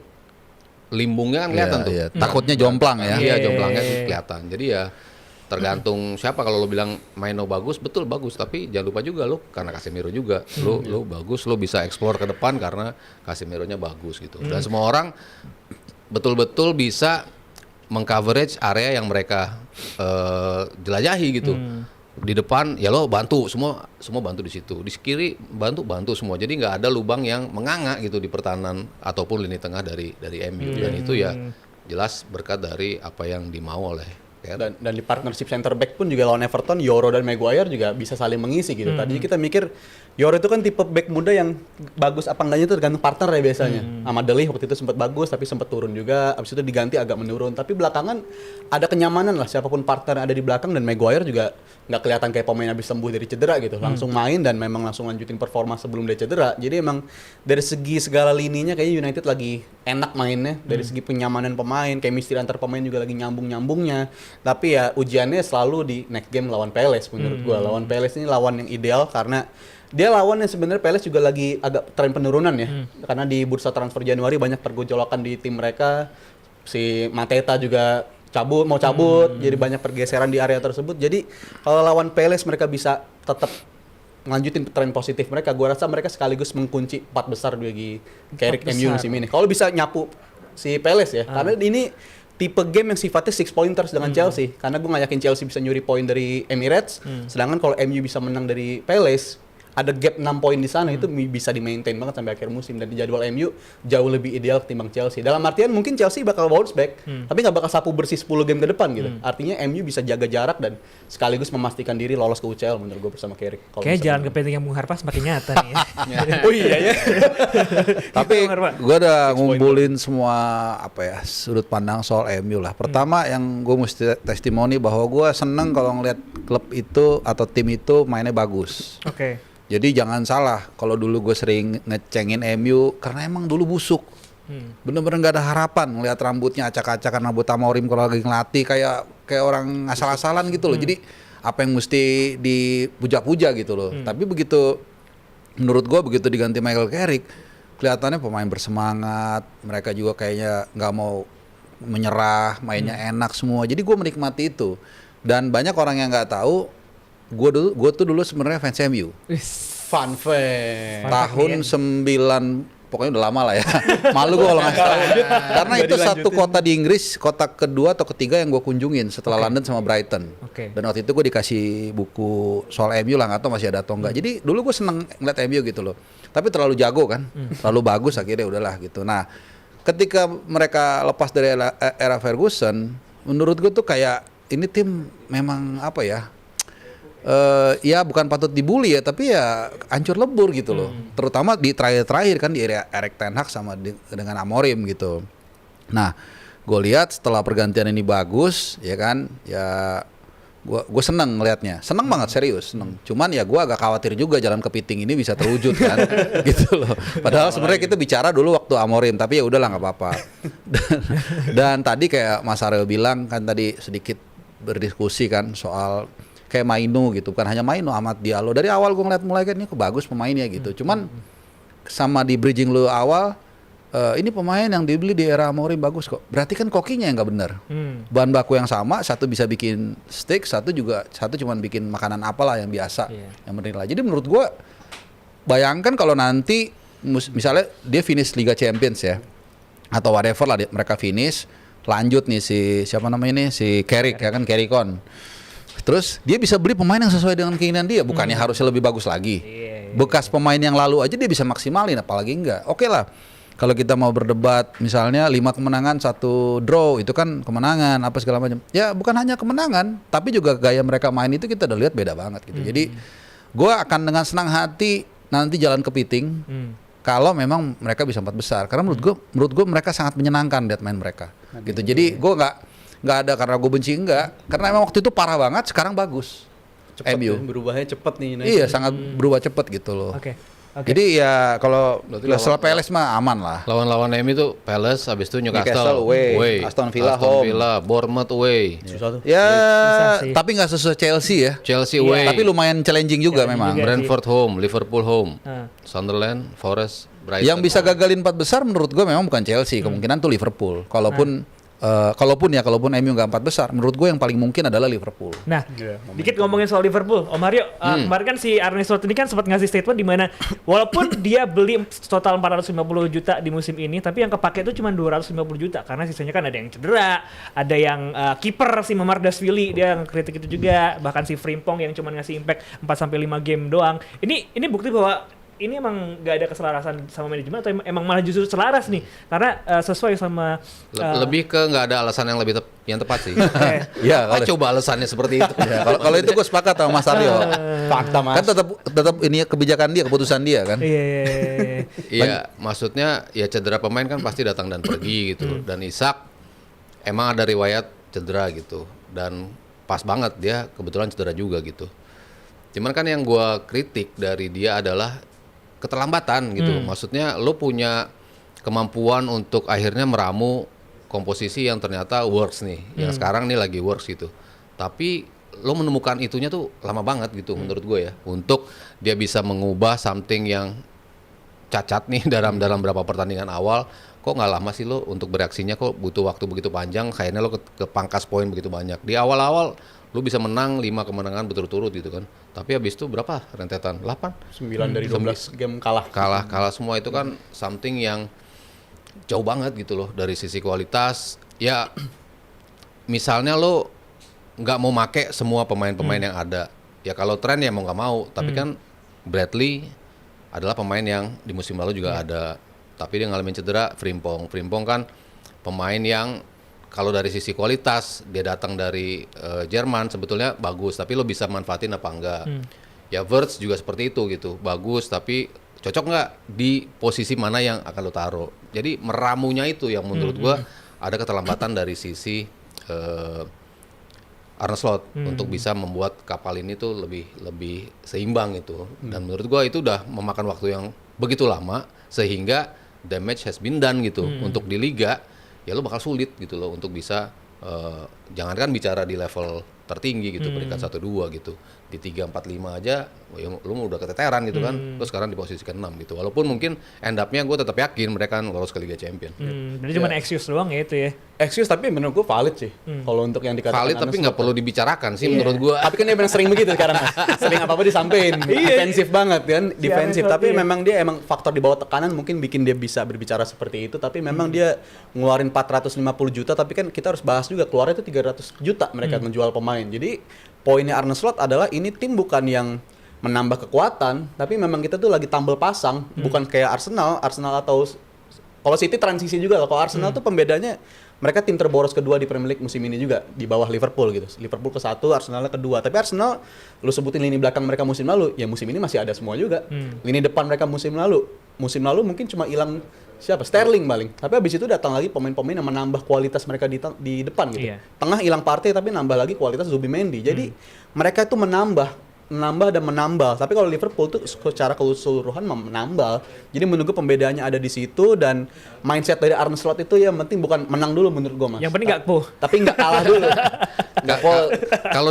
limbungnya kan kelihatan Iya, tuh. iya. Takutnya jomplang ya. Iya, Iya. jomblangnya tuh kelihatan. Jadi ya tergantung siapa. Kalau lo bilang Maino bagus, betul bagus, tapi jangan lupa juga lo karena Casemiro juga. Lo bagus, lo bisa explore ke depan karena Casemironya bagus gitu. Dan semua orang betul-betul bisa mengcoverage area yang mereka jelajahi gitu. Di depan ya lo bantu semua bantu di situ. Di kiri bantu semua. Jadi nggak ada lubang yang menganga gitu di pertahanan ataupun lini tengah dari MU. Dan itu ya jelas berkat dari apa yang dimau oleh Dan di partnership center back pun juga lawan Everton, Yoro dan Maguire juga bisa saling mengisi gitu. Tadinya kita mikir Yoro itu kan tipe back muda yang bagus apa enggaknya itu tergantung partner ya biasanya. Sama Delih waktu itu sempat bagus tapi sempat turun juga. Abis itu diganti agak menurun. Tapi belakangan ada kenyamanan lah siapapun partner yang ada di belakang, dan Maguire juga nggak kelihatan kayak pemain habis sembuh dari cedera gitu. Langsung main dan memang langsung lanjutin performa sebelum dia cedera. Jadi emang dari segi segala lininya kayaknya United lagi enak mainnya. Dari segi penyamanan pemain, chemistry antar pemain juga lagi nyambung-nyambungnya. Tapi ya ujiannya selalu di next game lawan Palace menurut gua. Lawan Palace ini lawan yang ideal karena dia lawan yang sebenarnya Palace juga lagi agak tren penurunan ya. Karena di bursa transfer Januari banyak pergolakan di tim mereka. Si Mateta juga mau cabut, jadi banyak pergeseran di area tersebut. Jadi kalau lawan Palace mereka bisa tetap lanjutin tren positif mereka. Gua rasa mereka sekaligus mengunci 4 besar bagi Carrick MU musim ini. Kalau bisa nyapu si Palace ya. Karena ini tipe game yang sifatnya 6 pointers dengan Chelsea. Karena gue nggak yakin Chelsea bisa nyuri poin dari Emirates. Sedangkan kalau MU bisa menang dari Palace, ada gap 6 poin di sana, itu bisa di-maintain banget sampai akhir musim. Dan di jadwal MU jauh lebih ideal ketimbang Chelsea. Dalam artian mungkin Chelsea bakal bounce back, tapi nggak bakal sapu bersih 10 game ke depan gitu. Artinya MU bisa jaga jarak dan sekaligus memastikan diri lolos ke UCL menurut gue bersama Carrick. Kalau Kayak bisa jalan menang. kepentingan Bung Harpas makin nyata nih ya. Oh iya ya. Tapi Benar, Pak. gue udah ngumpulin semua apa ya sudut pandang soal MU lah. Pertama yang gue mesti testimoni bahwa gue seneng kalau ngeliat klub itu atau tim itu mainnya bagus. Oke. Jadi jangan salah kalau dulu gue sering ngecengin MU karena emang dulu busuk. Bener-bener nggak ada harapan ngeliat rambutnya acak-acakan rambut Amorim kalau lagi ngelatih kayak orang asal-asalan gitu loh. Jadi apa yang mesti dipuja-puja gitu loh. Tapi begitu menurut gue begitu diganti Michael Carrick kelihatannya pemain bersemangat, mereka juga kayaknya nggak mau menyerah, mainnya enak semua. Jadi gue menikmati itu. Dan banyak orang yang nggak tahu gue tuh dulu sebenarnya fans MU. Fun fact. Tahun 9 pokoknya udah lama lah ya. Malu gue kalau nggak tahu. Karena itu satu kota di Inggris, kota kedua atau ketiga yang gue kunjungin setelah London sama Brighton. Oke. Dan waktu itu gue dikasih buku soal MU lah, nggak tahu masih ada atau enggak. Jadi dulu gue seneng ngeliat MU gitu loh. Tapi terlalu jago kan, terlalu bagus akhirnya udahlah gitu. Nah, ketika mereka lepas dari era Ferguson, menurut gue tuh kayak ini tim memang apa ya? Ya bukan patut dibully ya, tapi ya hancur lebur gitu loh. Terutama di terakhir-terakhir kan di era Erik ten Hag sama dengan Amorim gitu. Nah, gue lihat setelah pergantian ini bagus, ya kan, ya gue seneng ngelihatnya, seneng banget serius, seneng. Cuman ya gue agak khawatir juga jalan kepiting ini bisa terwujud kan, gitu loh. Padahal sebenarnya kita bicara dulu waktu Amorim, tapi ya udahlah nggak apa-apa. Dan tadi kayak Mas Aryo bilang kan tadi sedikit berdiskusi kan soal kayak Maino gitu, bukan hanya Maino, Amad Diallo. Dari awal gue ngeliat mulai kan ini bagus pemainnya gitu. Cuman sama di bridging lu awal, ini pemain yang dibeli di era Amorim bagus kok. Berarti kan kokinya yang nggak benar. Bahan baku yang sama, satu bisa bikin steak, satu cuman bikin makanan apalah yang biasa, yang menilai. Jadi menurut gue, bayangkan kalau nanti misalnya dia finish Liga Champions ya, atau whatever lah mereka finish, lanjut nih si siapa namanya ini si Carrick ya kan, Carrickon. Terus dia bisa beli pemain yang sesuai dengan keinginan dia, bukannya harusnya lebih bagus lagi. Bekas pemain yang lalu aja dia bisa maksimalin, apalagi enggak. Oke lah. Kalau kita mau berdebat misalnya 5 kemenangan 1 draw itu kan kemenangan apa segala macam. Ya bukan hanya kemenangan, tapi juga gaya mereka main itu kita udah lihat beda banget gitu. Jadi gue akan dengan senang hati nanti jalan kepiting kalau memang mereka bisa 4 besar. Karena menurut gue mereka sangat menyenangkan lihat main mereka. Gitu. Jadi gue nggak ada karena gue benci, enggak. Karena emang waktu itu parah banget, sekarang bagus. Cepet MU. ya, berubahnya cepet nih. Iya, sangat berubah cepet gitu loh. Oke. Jadi ya kalau Berarti setelah PLS mah aman lah. Lawan-lawan MU itu Palace, habis itu Newcastle Newcastle away, Aston Villa home. Bournemouth away, Susah tuh. Ya, Susah sih. tapi nggak sesuai Chelsea ya. Chelsea Iya. away, Tapi lumayan challenging juga Challenging memang. juga. Brentford home, Liverpool home, Ah. Sunderland, Forest, Brighton. Yang bisa gagalin 4 besar menurut gue memang bukan Chelsea, kemungkinan tuh Liverpool. Kalaupun MU nggak 4 besar, menurut gue yang paling mungkin adalah Liverpool. Nah, dikit ngomongin soal Liverpool, Om Mario, kemarin kan si Arne Slot ini kan sempat ngasih statement di mana walaupun dia beli total 450 juta di musim ini, tapi yang kepake itu cuma 250 juta karena sisanya kan ada yang cedera, ada yang kiper si Mamardashvili dia yang kritik itu juga, bahkan si Frimpong yang cuma ngasih impact 4 sampai 5 game doang. Ini bukti bahwa ini emang gak ada keselarasan sama manajemen atau emang malah justru selaras nih karena sesuai sama lebih ke nggak ada alasan yang lebih yang tepat sih. Ya, Ah, coba alasannya seperti itu. Ya, kalau itu gue sepakat sama Mas Aryo. Fakta Mas. Kan tetap ini kebijakan dia, keputusan dia kan. iya. Iya, maksudnya ya cedera pemain kan pasti datang dan pergi gitu. Dan Isak emang ada riwayat cedera gitu. Dan pas banget dia kebetulan cedera juga gitu. Cuman kan yang gua kritik dari dia adalah keterlambatan gitu. Maksudnya lo punya kemampuan untuk akhirnya meramu komposisi yang ternyata works nih. Yang sekarang nih lagi works gitu. Tapi lo menemukan itunya tuh lama banget gitu menurut gue ya. Untuk dia bisa mengubah something yang cacat nih dalam berapa pertandingan awal. Kok nggak lama sih lo untuk bereaksinya, kok butuh waktu begitu panjang, kayaknya lo ke pangkas poin begitu banyak. Di awal-awal lo bisa menang 5 kemenangan berturut-turut gitu kan. Tapi habis itu berapa rentetan? 8? 9 dari 12 game kalah. Kalah semua itu kan something yang jauh banget gitu loh dari sisi kualitas. Ya misalnya lo nggak mau make semua pemain-pemain yang ada. Ya kalau tren ya mau nggak mau. Tapi kan Bradley adalah pemain yang di musim lalu juga ada. Tapi dia ngalamin cedera. Frimpong kan pemain yang kalau dari sisi kualitas dia datang dari Jerman sebetulnya bagus, tapi lo bisa manfaatin apa enggak? Ya Wirtz juga seperti itu gitu, bagus tapi cocok nggak di posisi mana yang akan lo taruh? Jadi meramunya itu yang menurut gua ada keterlambatan dari sisi Arne Slot untuk bisa membuat kapal ini tuh lebih seimbang itu. Dan menurut gua itu udah memakan waktu yang begitu lama sehingga damage has been done gitu untuk di liga. Ya lo bakal sulit gitu loh untuk bisa jangankan bicara di level tertinggi gitu peringkat 1-2 gitu, di 3-4-5 aja ya, lo udah keteteran gitu kan, lo sekarang di posisi ke-6 gitu, walaupun mungkin end up-nya gue tetap yakin mereka lolos ke Liga Champion. Jadi cuma excuse doang ya itu ya. Excuse tapi menurut gue valid sih. Kalau untuk yang dikatakan Valid tapi Arne nggak Slot. perlu dibicarakan sih menurut gue. Tapi kan dia memang sering begitu sekarang Mas. Sering apa-apa disampein. Defensif banget kan, defensif. Arne Slot, Tapi iya. memang dia emang faktor di bawah tekanan mungkin bikin dia bisa berbicara seperti itu. Tapi memang dia ngeluarin 450 juta. Tapi kan kita harus bahas juga keluarnya itu 300 juta mereka menjual pemain. Jadi poinnya Arne Slot adalah ini tim bukan yang menambah kekuatan, tapi memang kita tuh lagi tambal pasang, bukan kayak Arsenal atau kalau City transisi juga lah. Kalau Arsenal tuh pembedanya mereka tim terboros kedua di Premier League musim ini juga di bawah Liverpool gitu. Liverpool ke-1, Arsenal ke-2. Tapi Arsenal lu sebutin lini belakang mereka musim lalu, ya musim ini masih ada semua juga. Lini depan mereka musim lalu mungkin cuma hilang siapa? Sterling paling. Tapi habis itu datang lagi pemain-pemain yang menambah kualitas mereka di depan gitu. Iya. Tengah hilang Partey tapi nambah lagi kualitas Zubimendi. Jadi mereka itu menambah dan menambal. Tapi kalau Liverpool tuh secara keseluruhan menambal. Jadi menunggu pembedaannya ada di situ dan mindset dari Arne Slot itu ya penting bukan menang dulu menurut gua Mas. Yang penting nggak puh. Tapi nggak kalah dulu. Nggak, kalau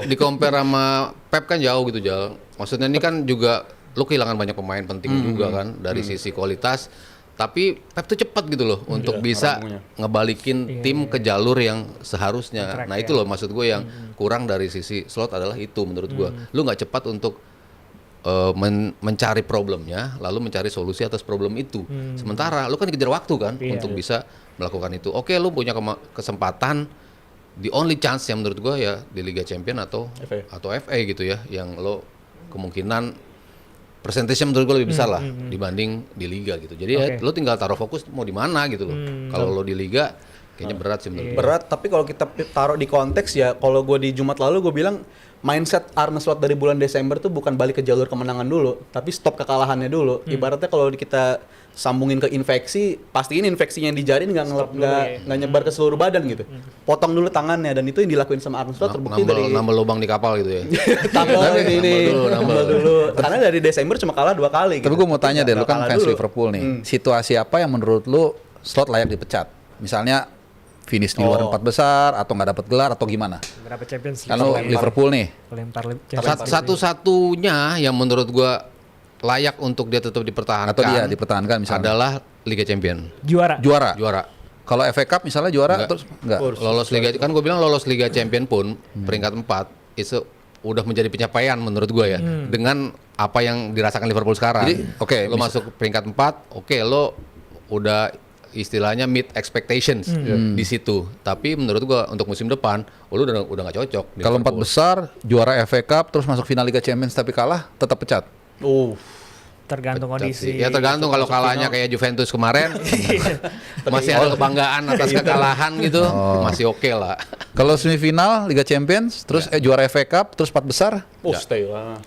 di compare sama Pep kan jauh gitu Jal. Maksudnya ini kan juga lu kehilangan banyak pemain penting juga kan dari sisi kualitas. Tapi Pep tuh cepat gitu loh untuk bisa ngeramunya. ngebalikin tim ke jalur yang seharusnya. Track, Nah ya. itu loh maksud gue yang kurang dari sisi Slot adalah itu menurut gue. Lu nggak cepat untuk mencari problemnya, lalu mencari solusi atas problem itu. Sementara lu kan dikejar waktu kan Iya. untuk bisa melakukan itu. Oke, lu punya kesempatan, the only chance yang menurut gue ya di Liga Champion atau FA. FA gitu ya, yang lo kemungkinan Persentasenya menurut gue lebih besar lah dibanding di liga gitu. Jadi ya lo tinggal taruh fokus mau di mana gitu loh. Kalau lo di liga kayaknya berat sih menurut gue. Berat, tapi kalau kita taruh di konteks ya, kalau gue di Jumat lalu gue bilang mindset Arne Slot dari bulan Desember tuh bukan balik ke jalur kemenangan dulu, tapi stop kekalahannya dulu. Ibaratnya kalau kita sambungin ke infeksi, pastiin infeksinya yang di jari nggak nyebar ke seluruh badan gitu. Potong dulu tangannya, dan itu yang dilakuin sama Arne Slot terbukti dari nambah lubang di kapal gitu ya. tambal dulu. Karena dari Desember cuma kalah 2 kali. Tapi gitu. gue mau tanya deh, lu kan Kalah fans dulu. Liverpool nih. Situasi apa yang menurut lu Slot layak dipecat? Misalnya finish di luar 4 besar atau nggak dapat gelar atau gimana? Berapa Champions League? Kalau Liverpool nih, Lempar Champions League. Satu-satunya yang menurut gua layak untuk dia tetap dipertahankan atau dia dipertahankan misalnya adalah Liga Champion. Juara. Juara. Kalau FA Cup misalnya juara Enggak. terus enggak. Lolos Liga kan gue bilang lolos Liga Champion pun peringkat 4 itu udah menjadi pencapaian menurut gue ya. Dengan apa yang dirasakan Liverpool sekarang. Jadi, oke, lo masuk peringkat 4, oke lo udah istilahnya meet expectations di situ. Tapi menurut gua untuk musim depan lo udah nggak cocok. di Kalau 4 Liverpool. besar, juara FA Cup terus masuk final Liga Champions tapi kalah, tetap pecat. Tergantung kondisi. Ya tergantung kalau kalahnya kayak Juventus kemarin masih ada kebanggaan atas kekalahan gitu, masih oke lah. Kalau semifinal Liga Champions, terus juara FA Cup, terus 4 besar, Stay lah.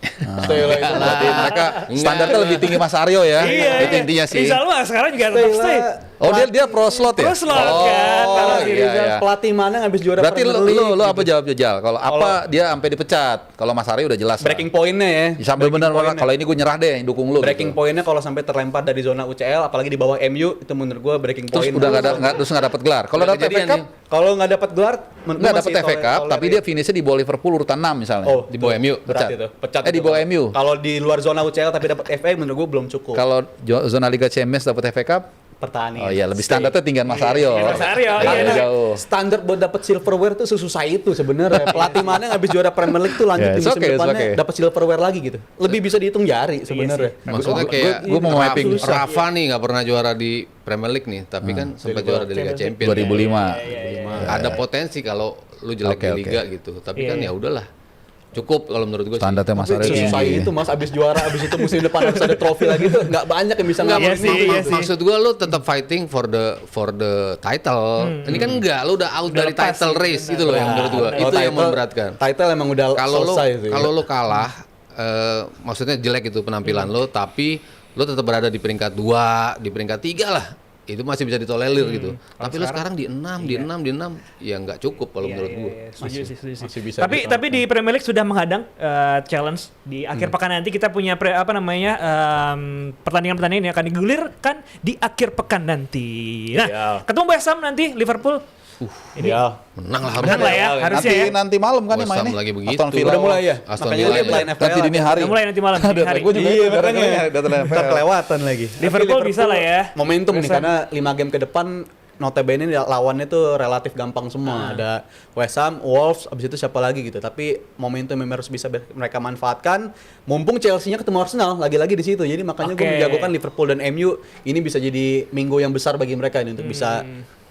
Stay lah itu. berarti mereka standarnya lebih tinggi Mas Aryo ya. Itu intinya sih. Rizal mah sekarang juga tetap stay. Oh dia pro slot ya? Pro slot kan, kalau si iya, Rizal. iya. Pelatih mana yang habis juara Berarti Premier League, lu apa jawab Jal? Kalau apa dia sampai dipecat? Kalau Mas Aryo udah jelas. breaking point-nya ya. Sampai Breaking benar point-nya. kalau ini gue nyerah deh, dukung lu. Breaking gitu. point-nya kalau sampai terlempar dari zona UCL, apalagi di bawah MU, itu menurut gua breaking Terus point. udah nggak dapat gelar. Kalau Udah dapat FA kejadian Cup, nih. Kalau nggak dapat gelar, menurut nggak gua dapat masih FA Cup, tapi dia finishnya di bawah Liverpool urutan 6 misalnya. Di bawah MU, berat pecat. itu. Pecat Di itu. bawah MU. Kalau di luar zona UCL tapi dapat FA, menurut gua belum cukup. Kalau zona Liga Champions dapat FA Cup, Pertahanin. oh iya lebih standarnya tinggian Mas Aryo. Mas Aryo, Jauh, iya. jauh. Standar buat dapat silverware tuh sesusah itu sebenarnya. Pelatih mana yang habis juara Premier League tuh lanjut Yeah, di it's musim okay, it's depannya okay. dapat silverware lagi gitu. Lebih bisa dihitung jari sebenarnya. Maksudnya kayak gua mau mapping. Rafa nih nggak pernah juara di Premier League nih, tapi kan sempat juara di Liga Champions. 2005. Ada potensi kalau lu jelek Oke, di liga gitu, tapi kan ya udahlah. Cukup kalau menurut gue sih. Standarnya Mas Aryo Sesusah tinggi. itu Mas, abis juara, abis itu musim depan harus ada trofi lagi tuh nggak banyak yang bisa Enggak, ngalamin iya itu. sih. maksud gue lu tetap fighting for the title. Ini kan enggak, lu udah out dari lepas title sih, race benar. itu loh yang menurut gue. Kalau Itu yang title- memberatkan. Title emang udah selesai sih. Kalau lu kalah maksudnya jelek itu penampilan lo, tapi lo tetap berada di peringkat 2, di peringkat 3 lah. Itu masih bisa ditolerir gitu. Tapi lo sekarang di 6, di 6, ya nggak cukup kalau menurut gue. Setuju sih. masih bisa Tapi di Premier League sudah menghadang challenge di akhir pekan nanti kita punya pertandingan-pertandingan yang akan digulirkan di akhir pekan nanti. Nah, Ya. ketemu West Ham nanti Liverpool. Ya. Menang lah Menang lah ya, harusnya ya. Nanti malam kan yang West Ham mainnya. lagi begitu. Aston Villa. Udah mulai ya. Aston Makanya Villa dia ini. main FPL. Nanti dini hari. Udah mulai nanti malam, dini hari. Gue juga Iya, ikut makanya. datang Ntar kelewatan lagi. Liverpool bisa lah ya. Momentum nih West Ham. karena 5 game ke depan notabene lawannya tuh relatif gampang semua. Ada West Ham, Wolves, abis itu siapa lagi gitu. Tapi momentum yang harus bisa mereka manfaatkan. Mumpung Chelsea-nya ketemu Arsenal lagi-lagi di situ. Jadi makanya gue Oke. menjagokan Liverpool dan MU ini bisa jadi minggu yang besar bagi mereka ini untuk bisa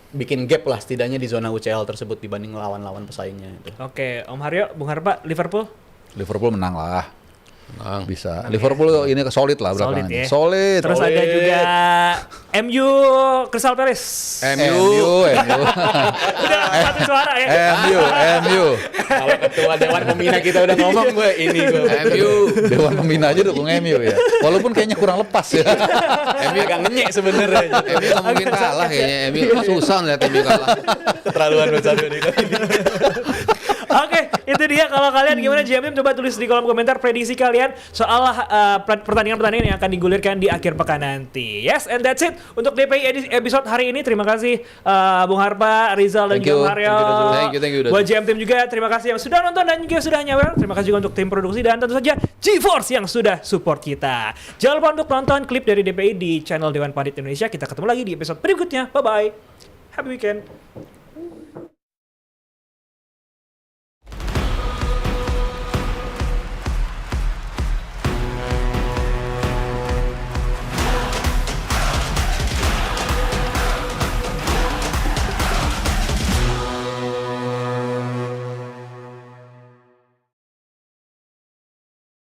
bikin gap lah setidaknya di zona UCL tersebut dibanding lawan-lawan pesaingnya itu. Oke, Om Haryo, Bung Harpa, Liverpool. Liverpool menang lah. Menang. Bisa. Liverpool ini solid lah Solid belakangan. ya. Solid. Terus ada juga MU Crystal Palace. MU. Udah satu suara ya. MU. Kalau ketua dewan pembina kita udah ngomong gue ini gue. MU. Dewan pembina aja dukung MU ya. Walaupun kayaknya kurang lepas ya. MU agak ngenyek sebenarnya. MU nggak mungkin kalah kayaknya. MU susah lihat MU kalah. Keterlaluan buat satu nih. Oke, itu dia. Kalau kalian gimana GM coba tulis di kolom komentar prediksi kalian soal pertandingan-pertandingan yang akan digulirkan di akhir pekan nanti. Yes, and that's it untuk DPI episode hari ini. Terima kasih Bung Harpa, Rizal dan Thank juga you. Mario. Thank you. Buat GM tim juga terima kasih yang sudah nonton dan juga sudah nyawer. Terima kasih juga untuk tim produksi dan tentu saja GeForce yang sudah support kita. Jangan lupa untuk nonton klip dari DPI di channel Dewan Pandit Indonesia. Kita ketemu lagi di episode berikutnya. Bye bye. Happy weekend.